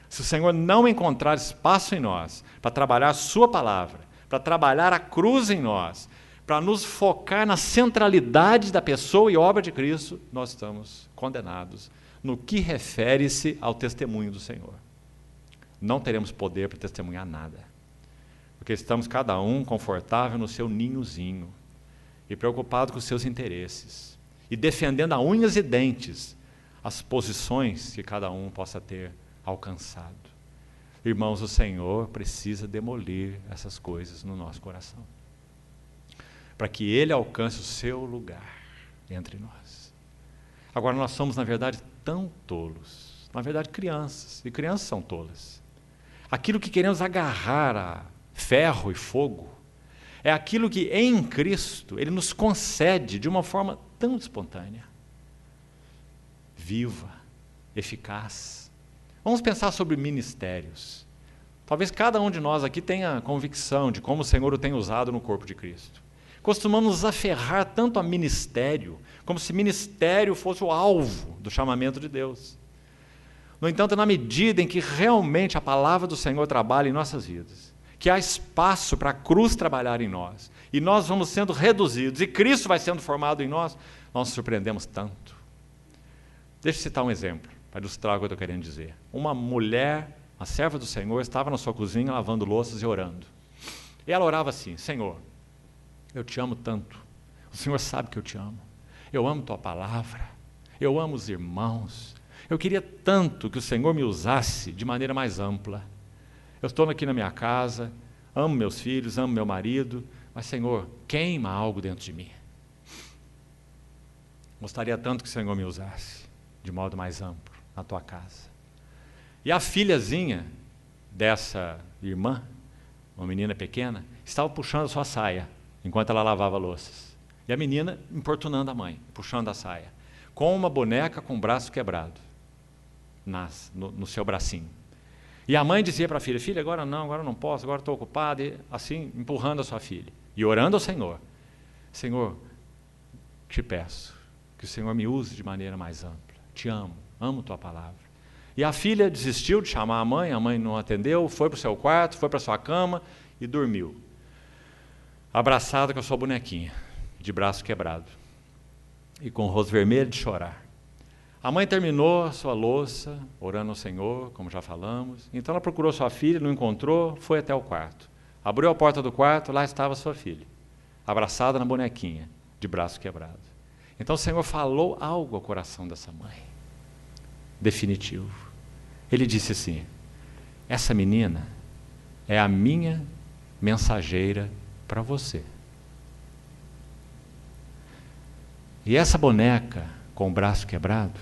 Se o Senhor não encontrar espaço em nós para trabalhar a sua palavra, para trabalhar a cruz em nós, para nos focar na centralidade da pessoa e obra de Cristo, nós estamos condenados no que refere-se ao testemunho do Senhor. Não teremos poder para testemunhar nada, porque estamos cada um confortável no seu ninhozinho e preocupado com os seus interesses e defendendo a unhas e dentes as posições que cada um possa ter alcançado. Irmãos, o Senhor precisa demolir essas coisas no nosso coração, para que Ele alcance o seu lugar entre nós. Agora, nós somos, na verdade, tão tolos, na verdade, crianças, e crianças são tolas. Aquilo que queremos agarrar a ferro e fogo é aquilo que, em Cristo, Ele nos concede de uma forma tão espontânea, viva, eficaz. Vamos pensar sobre ministérios. Talvez cada um de nós aqui tenha convicção de como o Senhor o tem usado no corpo de Cristo. Costumamos nos aferrar tanto a ministério, como se ministério fosse o alvo do chamamento de Deus. No entanto, na medida em que realmente a palavra do Senhor trabalha em nossas vidas, que há espaço para a cruz trabalhar em nós, e nós vamos sendo reduzidos, e Cristo vai sendo formado em nós, nós nos surpreendemos tanto. Deixa eu citar um exemplo, para ilustrar o que eu estou querendo dizer. Uma mulher, a serva do Senhor, estava na sua cozinha lavando louças e orando. E ela orava assim: Senhor, eu te amo tanto, o Senhor sabe que eu te amo, eu amo tua palavra, eu amo os irmãos, eu queria tanto que o Senhor me usasse de maneira mais ampla. Eu estou aqui na minha casa, amo meus filhos, amo meu marido, mas Senhor, queima algo dentro de mim. Gostaria tanto que o Senhor me usasse de modo mais amplo na tua casa. E a filhazinha dessa irmã, uma menina pequena, estava puxando a sua saia enquanto ela lavava louças. E a menina importunando a mãe, puxando a saia, com uma boneca com o braço quebrado no seu bracinho. E a mãe dizia para a filha: filha, agora não posso, agora estou ocupada, e assim, empurrando a sua filha. E orando ao Senhor: Senhor, te peço que o Senhor me use de maneira mais ampla. Te amo, amo tua palavra. E a filha desistiu de chamar a mãe não atendeu, foi para o seu quarto, foi para a sua cama e dormiu, abraçada com a sua bonequinha, de braço quebrado, e com o rosto vermelho de chorar. A mãe terminou a sua louça, orando ao Senhor, como já falamos. Então ela procurou sua filha, não encontrou, foi até o quarto. Abriu a porta do quarto, lá estava sua filha, abraçada na bonequinha, de braço quebrado. Então o Senhor falou algo ao coração dessa mãe, definitivo. Ele disse assim: essa menina é a minha mensageira para você. E essa boneca com o braço quebrado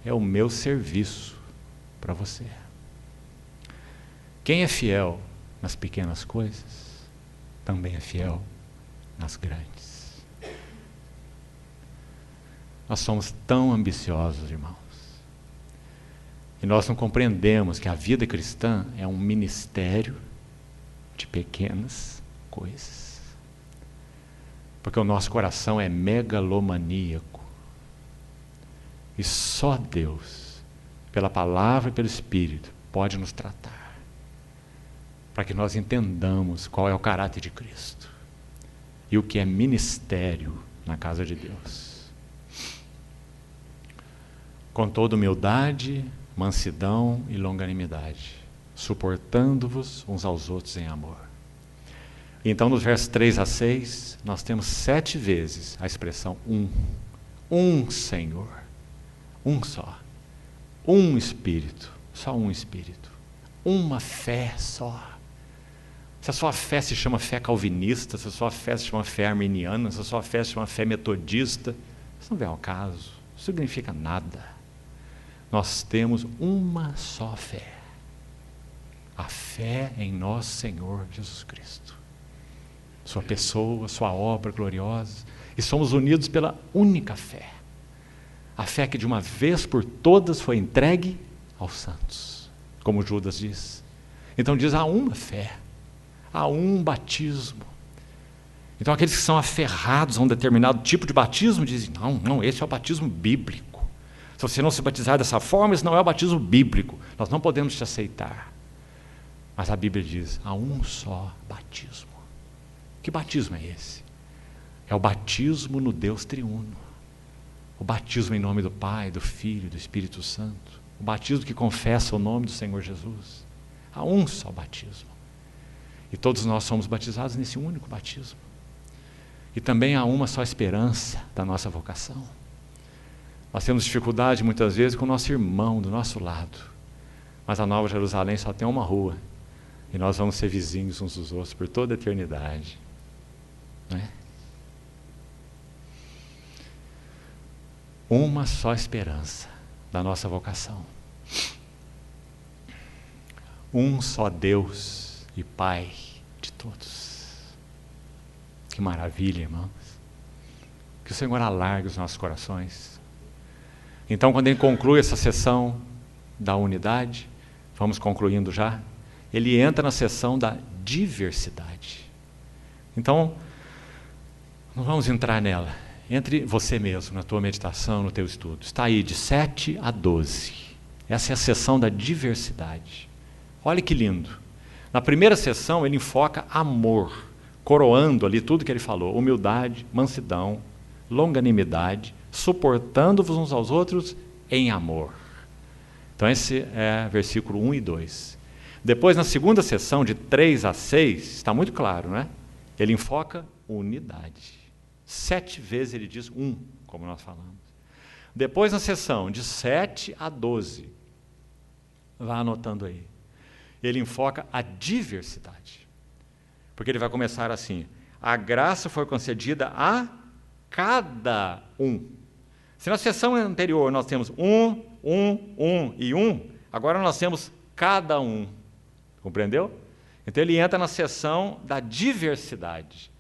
é o meu serviço para você. Quem é fiel nas pequenas coisas, também é fiel nas grandes. Nós somos tão ambiciosos, irmãos, e nós não compreendemos que a vida cristã é um ministério de pequenas coisas, porque o nosso coração é megalomaníaco. E só Deus, pela palavra e pelo Espírito, pode nos tratar, para que nós entendamos qual é o caráter de Cristo e o que é ministério na casa de Deus. Com toda humildade, mansidão e longanimidade, suportando-vos uns aos outros em amor. Então, nos versos 3 a 6, nós temos 7 vezes a expressão um Senhor, um só, um Espírito, só um Espírito, uma fé só. Se a sua fé se chama fé calvinista, se a sua fé se chama fé arminiana, se a sua fé se chama fé metodista, isso não vem ao caso, isso não significa nada. Nós temos uma só fé, a fé em nosso Senhor Jesus Cristo, sua pessoa, sua obra gloriosa, e somos unidos pela única fé, a fé que de uma vez por todas foi entregue aos santos, como Judas diz. Então diz: há uma fé, há um batismo. Então aqueles que são aferrados a um determinado tipo de batismo dizem: não, esse é o batismo bíblico. Se você não se batizar dessa forma, esse não é o batismo bíblico, nós não podemos te aceitar. Mas a Bíblia diz: há um só batismo. Que batismo é esse? É o batismo no Deus triuno, o batismo em nome do Pai, do Filho e do Espírito Santo, o batismo que confessa o nome do Senhor Jesus. Há um só batismo, e todos nós somos batizados nesse único batismo. E também há uma só esperança da nossa vocação. Nós temos dificuldade muitas vezes com o nosso irmão do nosso lado, mas a Nova Jerusalém só tem uma rua, e nós vamos ser vizinhos uns dos outros por toda a eternidade, não é? Uma só esperança da nossa vocação, um só Deus e Pai de todos. Que maravilha, irmãos, que o Senhor alargue os nossos corações. Então, quando ele conclui essa sessão da unidade, vamos concluindo já, ele entra na sessão da diversidade. Então, não vamos entrar nela. Entre você mesmo, na tua meditação, no teu estudo. Está aí de 7 a 12. Essa é a sessão da diversidade. Olha que lindo. Na primeira sessão ele enfoca amor, coroando ali tudo que ele falou: humildade, mansidão, longanimidade, suportando-vos uns aos outros em amor. Então esse é versículo 1 e 2. Depois, na segunda sessão, de 3 a 6, está muito claro, né? Ele enfoca unidade. 7 vezes ele diz como nós falamos. Depois, na sessão de 7 a 12, vá anotando aí, ele enfoca a diversidade. Porque ele vai começar assim: a graça foi concedida a cada um. Se na sessão anterior nós temos e agora nós temos cada um. Compreendeu? Então ele entra na sessão da diversidade.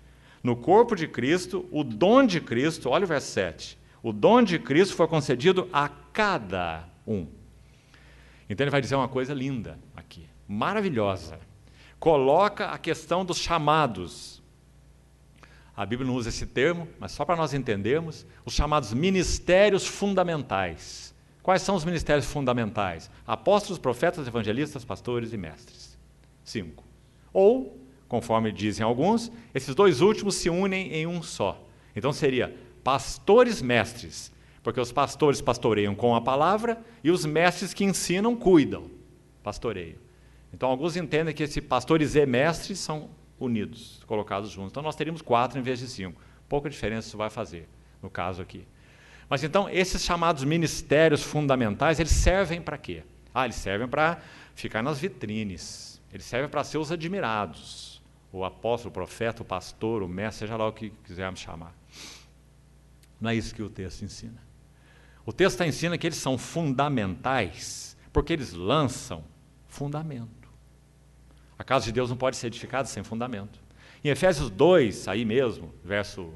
No corpo de Cristo, o dom de Cristo, olha o verso 7. O dom de Cristo foi concedido a cada um. Então ele vai dizer uma coisa linda aqui, maravilhosa. Coloca a questão dos chamados. A Bíblia não usa esse termo, mas só para nós entendermos, os chamados ministérios fundamentais. Quais são os ministérios fundamentais? Apóstolos, profetas, evangelistas, pastores e mestres. 5. Ou, conforme dizem alguns, esses dois últimos se unem em um só. Então seria pastores mestres, porque os pastores pastoreiam com a palavra e os mestres que ensinam cuidam, pastoreiam. Então alguns entendem que esses pastores e mestres são unidos, colocados juntos. Então nós teríamos 4 em vez de 5. Pouca diferença isso vai fazer, no caso aqui. Mas então esses chamados ministérios fundamentais, eles servem para quê? Eles servem para ficar nas vitrines, eles servem para ser os admirados. O apóstolo, o profeta, o pastor, o mestre, seja lá o que quisermos chamar. Não é isso que o texto ensina. O texto ensina que eles são fundamentais, porque eles lançam fundamento. A casa de Deus não pode ser edificada sem fundamento. Em Efésios 2, aí mesmo, verso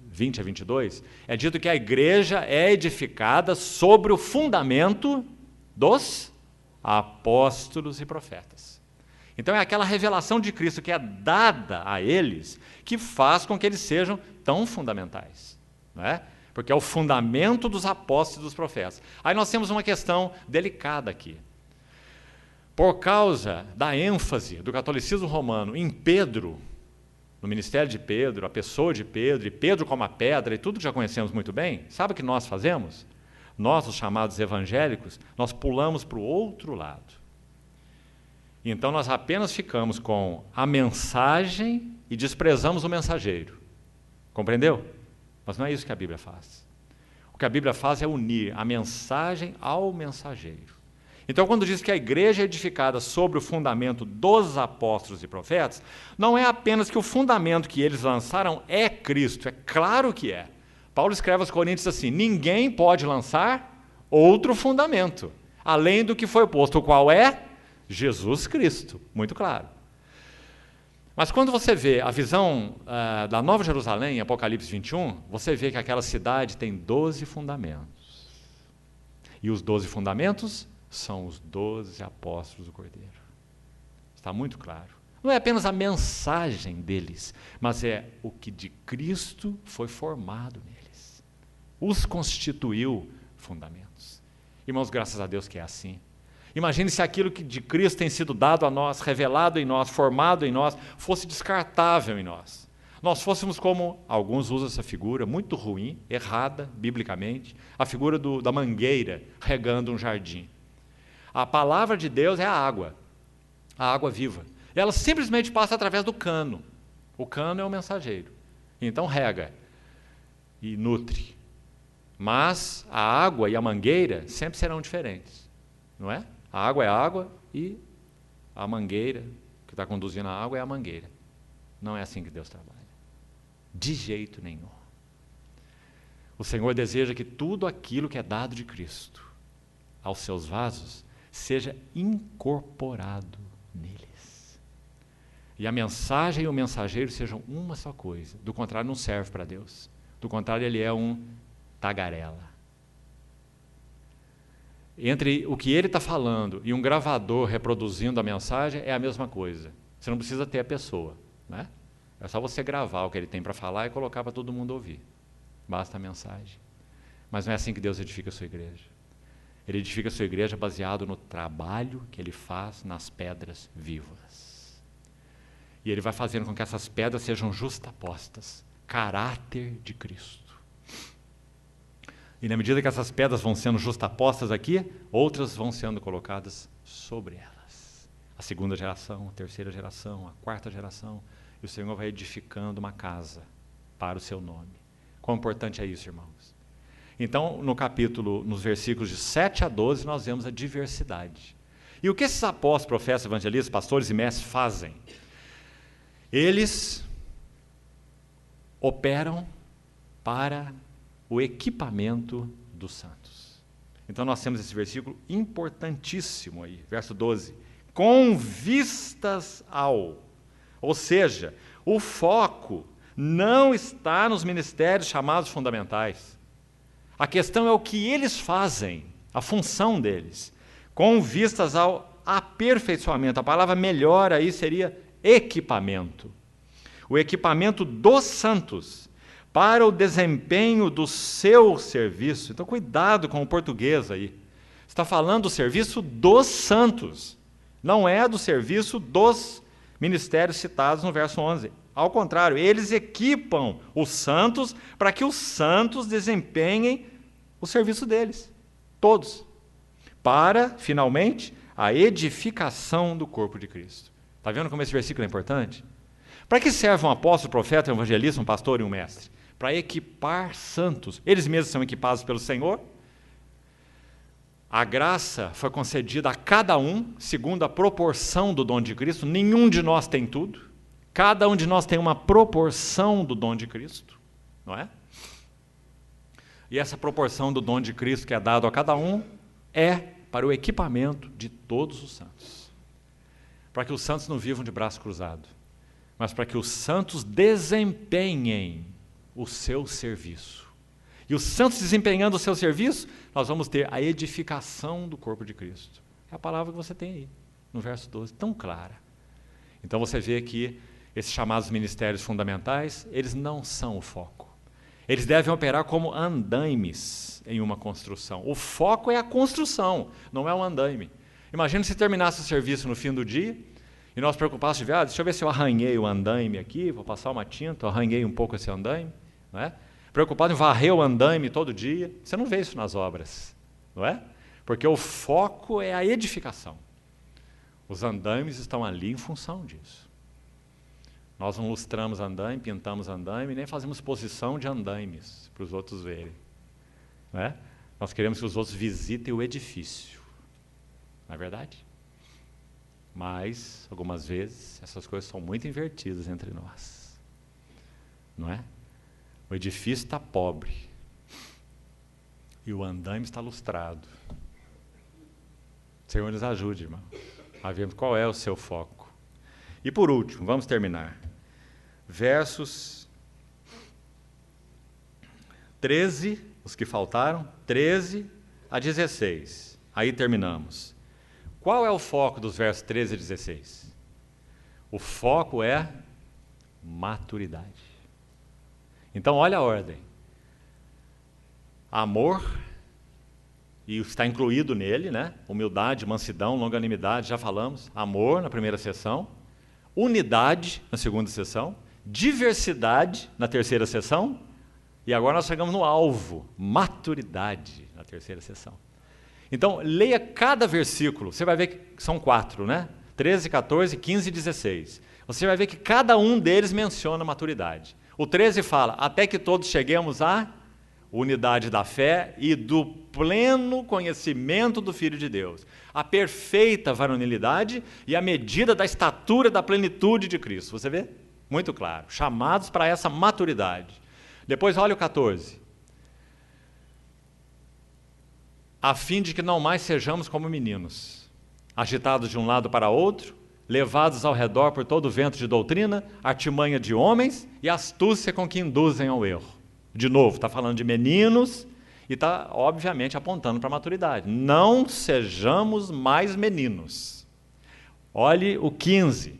20 a 22, é dito que a igreja é edificada sobre o fundamento dos apóstolos e profetas. Então é aquela revelação de Cristo que é dada a eles que faz com que eles sejam tão fundamentais, não é? Porque é o fundamento dos apóstolos e dos profetas. Aí nós temos uma questão delicada aqui. Por causa da ênfase do catolicismo romano em Pedro, no ministério de Pedro, a pessoa de Pedro, e Pedro como a pedra, e tudo que já conhecemos muito bem, sabe o que nós fazemos? Nós, os chamados evangélicos, nós pulamos para o outro lado. Então nós apenas ficamos com a mensagem e desprezamos o mensageiro. Compreendeu? Mas não é isso que a Bíblia faz. O que a Bíblia faz é unir a mensagem ao mensageiro. Então, quando diz que a igreja é edificada sobre o fundamento dos apóstolos e profetas, não é apenas que o fundamento que eles lançaram é Cristo, é claro que é. Paulo escreve aos Coríntios assim: ninguém pode lançar outro fundamento, além do que foi posto, o qual é Jesus Cristo, muito claro. Mas quando você vê a visão da Nova Jerusalém, em Apocalipse 21, você vê que aquela cidade tem 12 fundamentos. E os 12 fundamentos são os 12 apóstolos do Cordeiro. Está muito claro. Não é apenas a mensagem deles, mas é o que de Cristo foi formado neles. Os constituiu fundamentos. Irmãos, graças a Deus que é assim. Imagine se aquilo que de Cristo tem sido dado a nós, revelado em nós, formado em nós, fosse descartável em nós. Nós fôssemos como, alguns usam essa figura, muito ruim, errada, biblicamente, a figura da mangueira regando um jardim. A palavra de Deus é a água viva. Ela simplesmente passa através do cano. O cano é o mensageiro. Então rega e nutre. Mas a água e a mangueira sempre serão diferentes, não é? A água é a água e a mangueira que está conduzindo a água é a mangueira. Não é assim que Deus trabalha. De jeito nenhum. O Senhor deseja que tudo aquilo que é dado de Cristo aos seus vasos seja incorporado neles. E a mensagem e o mensageiro sejam uma só coisa. Do contrário, não serve para Deus. Do contrário, ele é um tagarela. Entre o que ele está falando e um gravador reproduzindo a mensagem é a mesma coisa. Você não precisa ter a pessoa, né? É só você gravar o que ele tem para falar e colocar para todo mundo ouvir. Basta a mensagem. Mas não é assim que Deus edifica a sua igreja. Ele edifica a sua igreja baseado no trabalho que ele faz nas pedras vivas. E ele vai fazendo com que essas pedras sejam justapostas. Caráter de Cristo. E na medida que essas pedras vão sendo justapostas aqui, outras vão sendo colocadas sobre elas. A segunda geração, a terceira geração, a quarta geração. E o Senhor vai edificando uma casa para o seu nome. Quão importante é isso, irmãos? Então, no capítulo, nos versículos de 7 a 12, nós vemos a diversidade. E o que esses apóstolos, profetas, evangelistas, pastores e mestres fazem? Eles operam para o equipamento dos santos. Então nós temos esse versículo importantíssimo aí, verso 12. Com vistas ao. Ou seja, o foco não está nos ministérios chamados fundamentais. A questão é o que eles fazem, a função deles. Com vistas ao aperfeiçoamento. A palavra melhor aí seria equipamento. O equipamento dos santos para o desempenho do seu serviço. Então, cuidado com o português aí. Está falando do serviço dos santos. Não é do serviço dos ministérios citados no verso 11. Ao contrário, eles equipam os santos para que os santos desempenhem o serviço deles. Todos. Para, finalmente, a edificação do corpo de Cristo. Está vendo como esse versículo é importante? Para que serve um apóstolo, profeta, um evangelista, um pastor e um mestre? Para equipar santos. Eles mesmos são equipados pelo Senhor. A graça foi concedida a cada um, segundo a proporção do dom de Cristo. Nenhum de nós tem tudo. Cada um de nós tem uma proporção do dom de Cristo, não é? E essa proporção do dom de Cristo que é dado a cada um é para o equipamento de todos os santos. Para que os santos não vivam de braço cruzado, mas para que os santos desempenhem o seu serviço. E os santos desempenhando o seu serviço, nós vamos ter a edificação do corpo de Cristo. É a palavra que você tem aí, no verso 12, tão clara. Então você vê que esses chamados ministérios fundamentais, eles não são o foco. Eles devem operar como andaimes em uma construção. O foco é a construção, não é um andaime. Imagina se terminasse o serviço no fim do dia e nós preocupássemos de deixa eu ver se eu arranhei o andaime aqui, vou passar uma tinta, eu arranhei um pouco esse andaime. Não é? Preocupado em varrer o andaime todo dia. Você não vê isso nas obras, não é? Porque o foco é a edificação. Os andaimes estão ali em função disso. Nós não lustramos andaime, pintamos andaime, nem fazemos posição de andaimes para os outros verem. Não é? Nós queremos que os outros visitem o edifício. Não é verdade? Mas, algumas vezes, essas coisas são muito invertidas entre nós. Não é? O edifício está pobre. E o andaime está lustrado. O Senhor nos ajude, irmão, a ver qual é o seu foco. E por último, vamos terminar. Versos 13, os que faltaram, 13 a 16. Aí terminamos. Qual é o foco dos versos 13 a 16? O foco é maturidade. Então, olha a ordem. Amor, e está incluído nele, né? Humildade, mansidão, longanimidade, já falamos. Amor na primeira sessão. Unidade na segunda sessão. Diversidade na terceira sessão. E agora nós chegamos no alvo, maturidade na terceira sessão. Então, leia cada versículo. Você vai ver que são 4, né? 13, 14, 15 e 16. Você vai ver que cada um deles menciona maturidade. O 13 fala, até que todos cheguemos à unidade da fé e do pleno conhecimento do Filho de Deus. A perfeita varonilidade e a medida da estatura da plenitude de Cristo. Você vê? Muito claro. Chamados para essa maturidade. Depois, olha o 14. A fim de que não mais sejamos como meninos, agitados de um lado para outro, levados ao redor por todo o vento de doutrina, artimanha de homens e astúcia com que induzem ao erro. De novo, está falando de meninos e está, obviamente, apontando para a maturidade. Não sejamos mais meninos. Olhe o 15.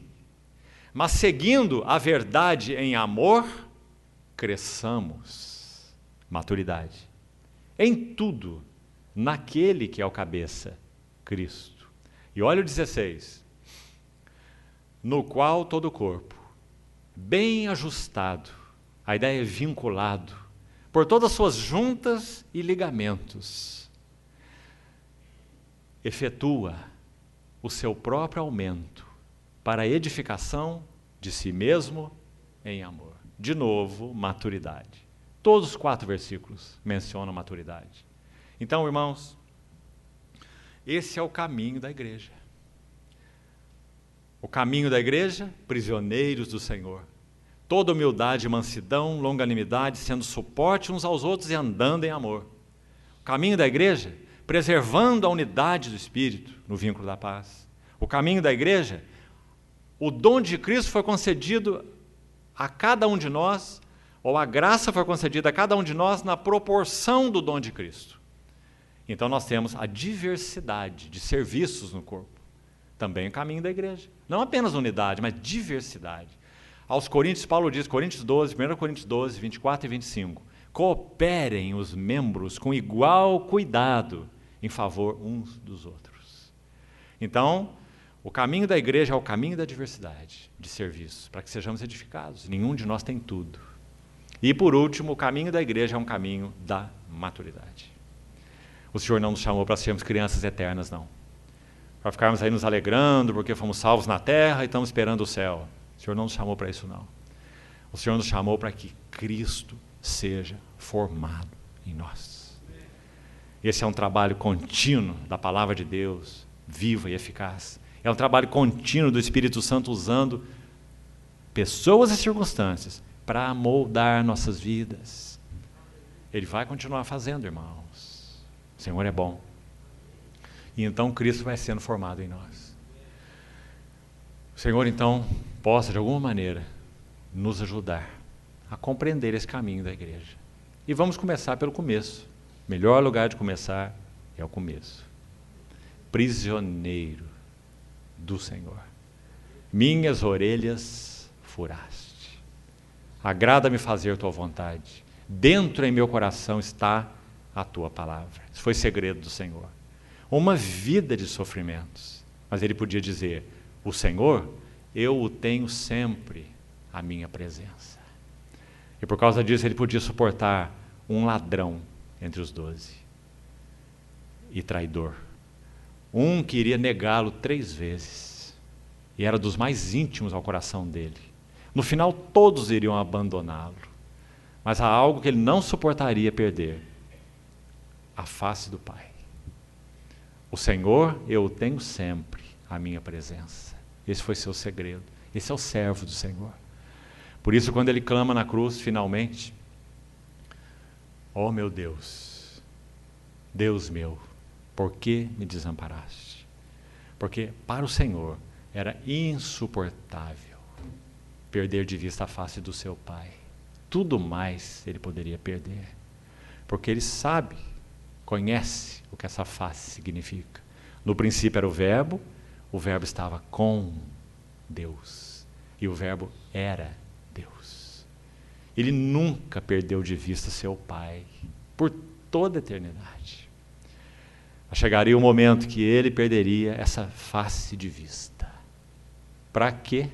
Mas seguindo a verdade em amor, cresçamos. Maturidade. Em tudo, naquele que é o cabeça, Cristo. E olha o 16. No qual todo o corpo, bem ajustado, a ideia é vinculado, por todas as suas juntas e ligamentos, efetua o seu próprio aumento para a edificação de si mesmo em amor. De novo, maturidade. Todos os 4 versículos mencionam maturidade. Então, irmãos, esse é o caminho da igreja. O caminho da igreja, prisioneiros do Senhor. Toda humildade, mansidão, longanimidade, sendo suporte uns aos outros e andando em amor. O caminho da igreja, preservando a unidade do Espírito no vínculo da paz. O caminho da igreja, o dom de Cristo foi concedido a cada um de nós, ou a graça foi concedida a cada um de nós na proporção do dom de Cristo. Então nós temos a diversidade de serviços no corpo. Também o caminho da igreja. Não apenas unidade, mas diversidade. Aos Coríntios, Paulo diz, Coríntios 12, 1 Coríntios 12, 24 e 25, cooperem os membros com igual cuidado em favor uns dos outros. Então, o caminho da igreja é o caminho da diversidade de serviços, para que sejamos edificados. Nenhum de nós tem tudo. E, por último, o caminho da igreja é um caminho da maturidade. O Senhor não nos chamou para sermos crianças eternas, não. Para ficarmos aí nos alegrando porque fomos salvos na terra e estamos esperando o céu. O Senhor não nos chamou para isso, não. O Senhor nos chamou para que Cristo seja formado em nós. Esse é um trabalho contínuo da palavra de Deus, viva e eficaz. É um trabalho contínuo do Espírito Santo usando pessoas e circunstâncias para moldar nossas vidas. Ele vai continuar fazendo, irmãos. O Senhor é bom. E então Cristo vai sendo formado em nós. O Senhor, então, possa, de alguma maneira, nos ajudar a compreender esse caminho da igreja. E vamos começar pelo começo. O melhor lugar de começar é o começo. Prisioneiro do Senhor. Minhas orelhas furaste. Agrada-me fazer tua vontade. Dentro em meu coração está a tua palavra. Isso foi segredo do Senhor. Uma vida de sofrimentos. Mas ele podia dizer, o Senhor, eu o tenho sempre à minha presença. E por causa disso ele podia suportar um ladrão entre os 12. E traidor. Um que iria negá-lo 3 vezes. E era dos mais íntimos ao coração dele. No final todos iriam abandoná-lo. Mas há algo que ele não suportaria perder. A face do Pai. O Senhor, eu o tenho sempre à minha presença. Esse foi seu segredo. Esse é o servo do Senhor. Por isso, quando ele clama na cruz, finalmente, ó meu Deus, Deus meu, por que me desamparaste? Porque para o Senhor era insuportável perder de vista a face do seu Pai. Tudo mais ele poderia perder. Porque ele sabe, conhece o que essa face significa. No princípio era o Verbo estava com Deus. E o Verbo era Deus. Ele nunca perdeu de vista seu Pai, por toda a eternidade. Chegaria o momento que ele perderia essa face de vista. Para quê?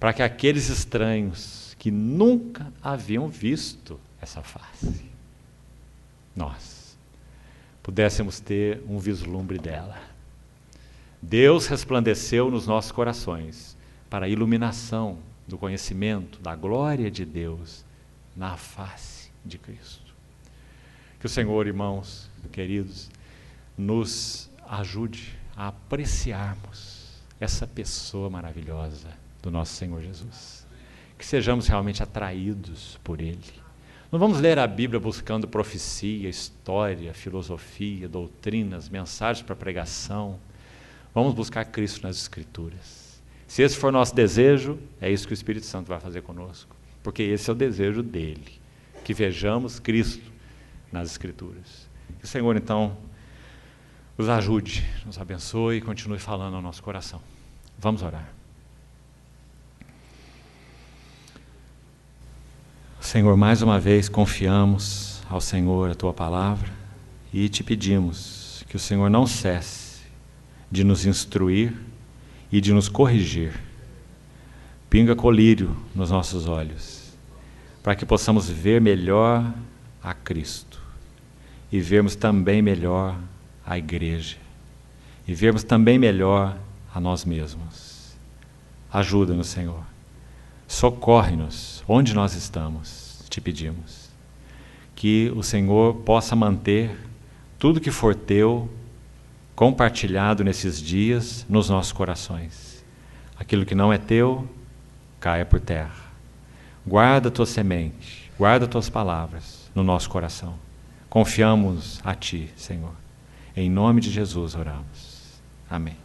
Para que aqueles estranhos que nunca haviam visto essa face, nós pudéssemos ter um vislumbre dela. Deus resplandeceu nos nossos corações para a iluminação do conhecimento da glória de Deus na face de Cristo. Que o Senhor, irmãos, queridos, nos ajude a apreciarmos essa pessoa maravilhosa do nosso Senhor Jesus. Que sejamos realmente atraídos por Ele. Não vamos ler a Bíblia buscando profecia, história, filosofia, doutrinas, mensagens para pregação. Vamos buscar Cristo nas Escrituras. Se esse for nosso desejo, é isso que o Espírito Santo vai fazer conosco. Porque esse é o desejo dele. Que vejamos Cristo nas Escrituras. Que o Senhor, então, nos ajude, nos abençoe e continue falando ao nosso coração. Vamos orar. Senhor, mais uma vez confiamos ao Senhor a Tua palavra e te pedimos que o Senhor não cesse de nos instruir e de nos corrigir. Pinga colírio nos nossos olhos, para que possamos ver melhor a Cristo e vermos também melhor a igreja e vermos também melhor a nós mesmos. Ajuda-nos, Senhor. Socorre-nos onde nós estamos, te pedimos. Que o Senhor possa manter tudo que for teu compartilhado nesses dias nos nossos corações. Aquilo que não é teu, caia por terra. Guarda a tua semente, guarda as tuas palavras no nosso coração. Confiamos a ti, Senhor. Em nome de Jesus oramos. Amém.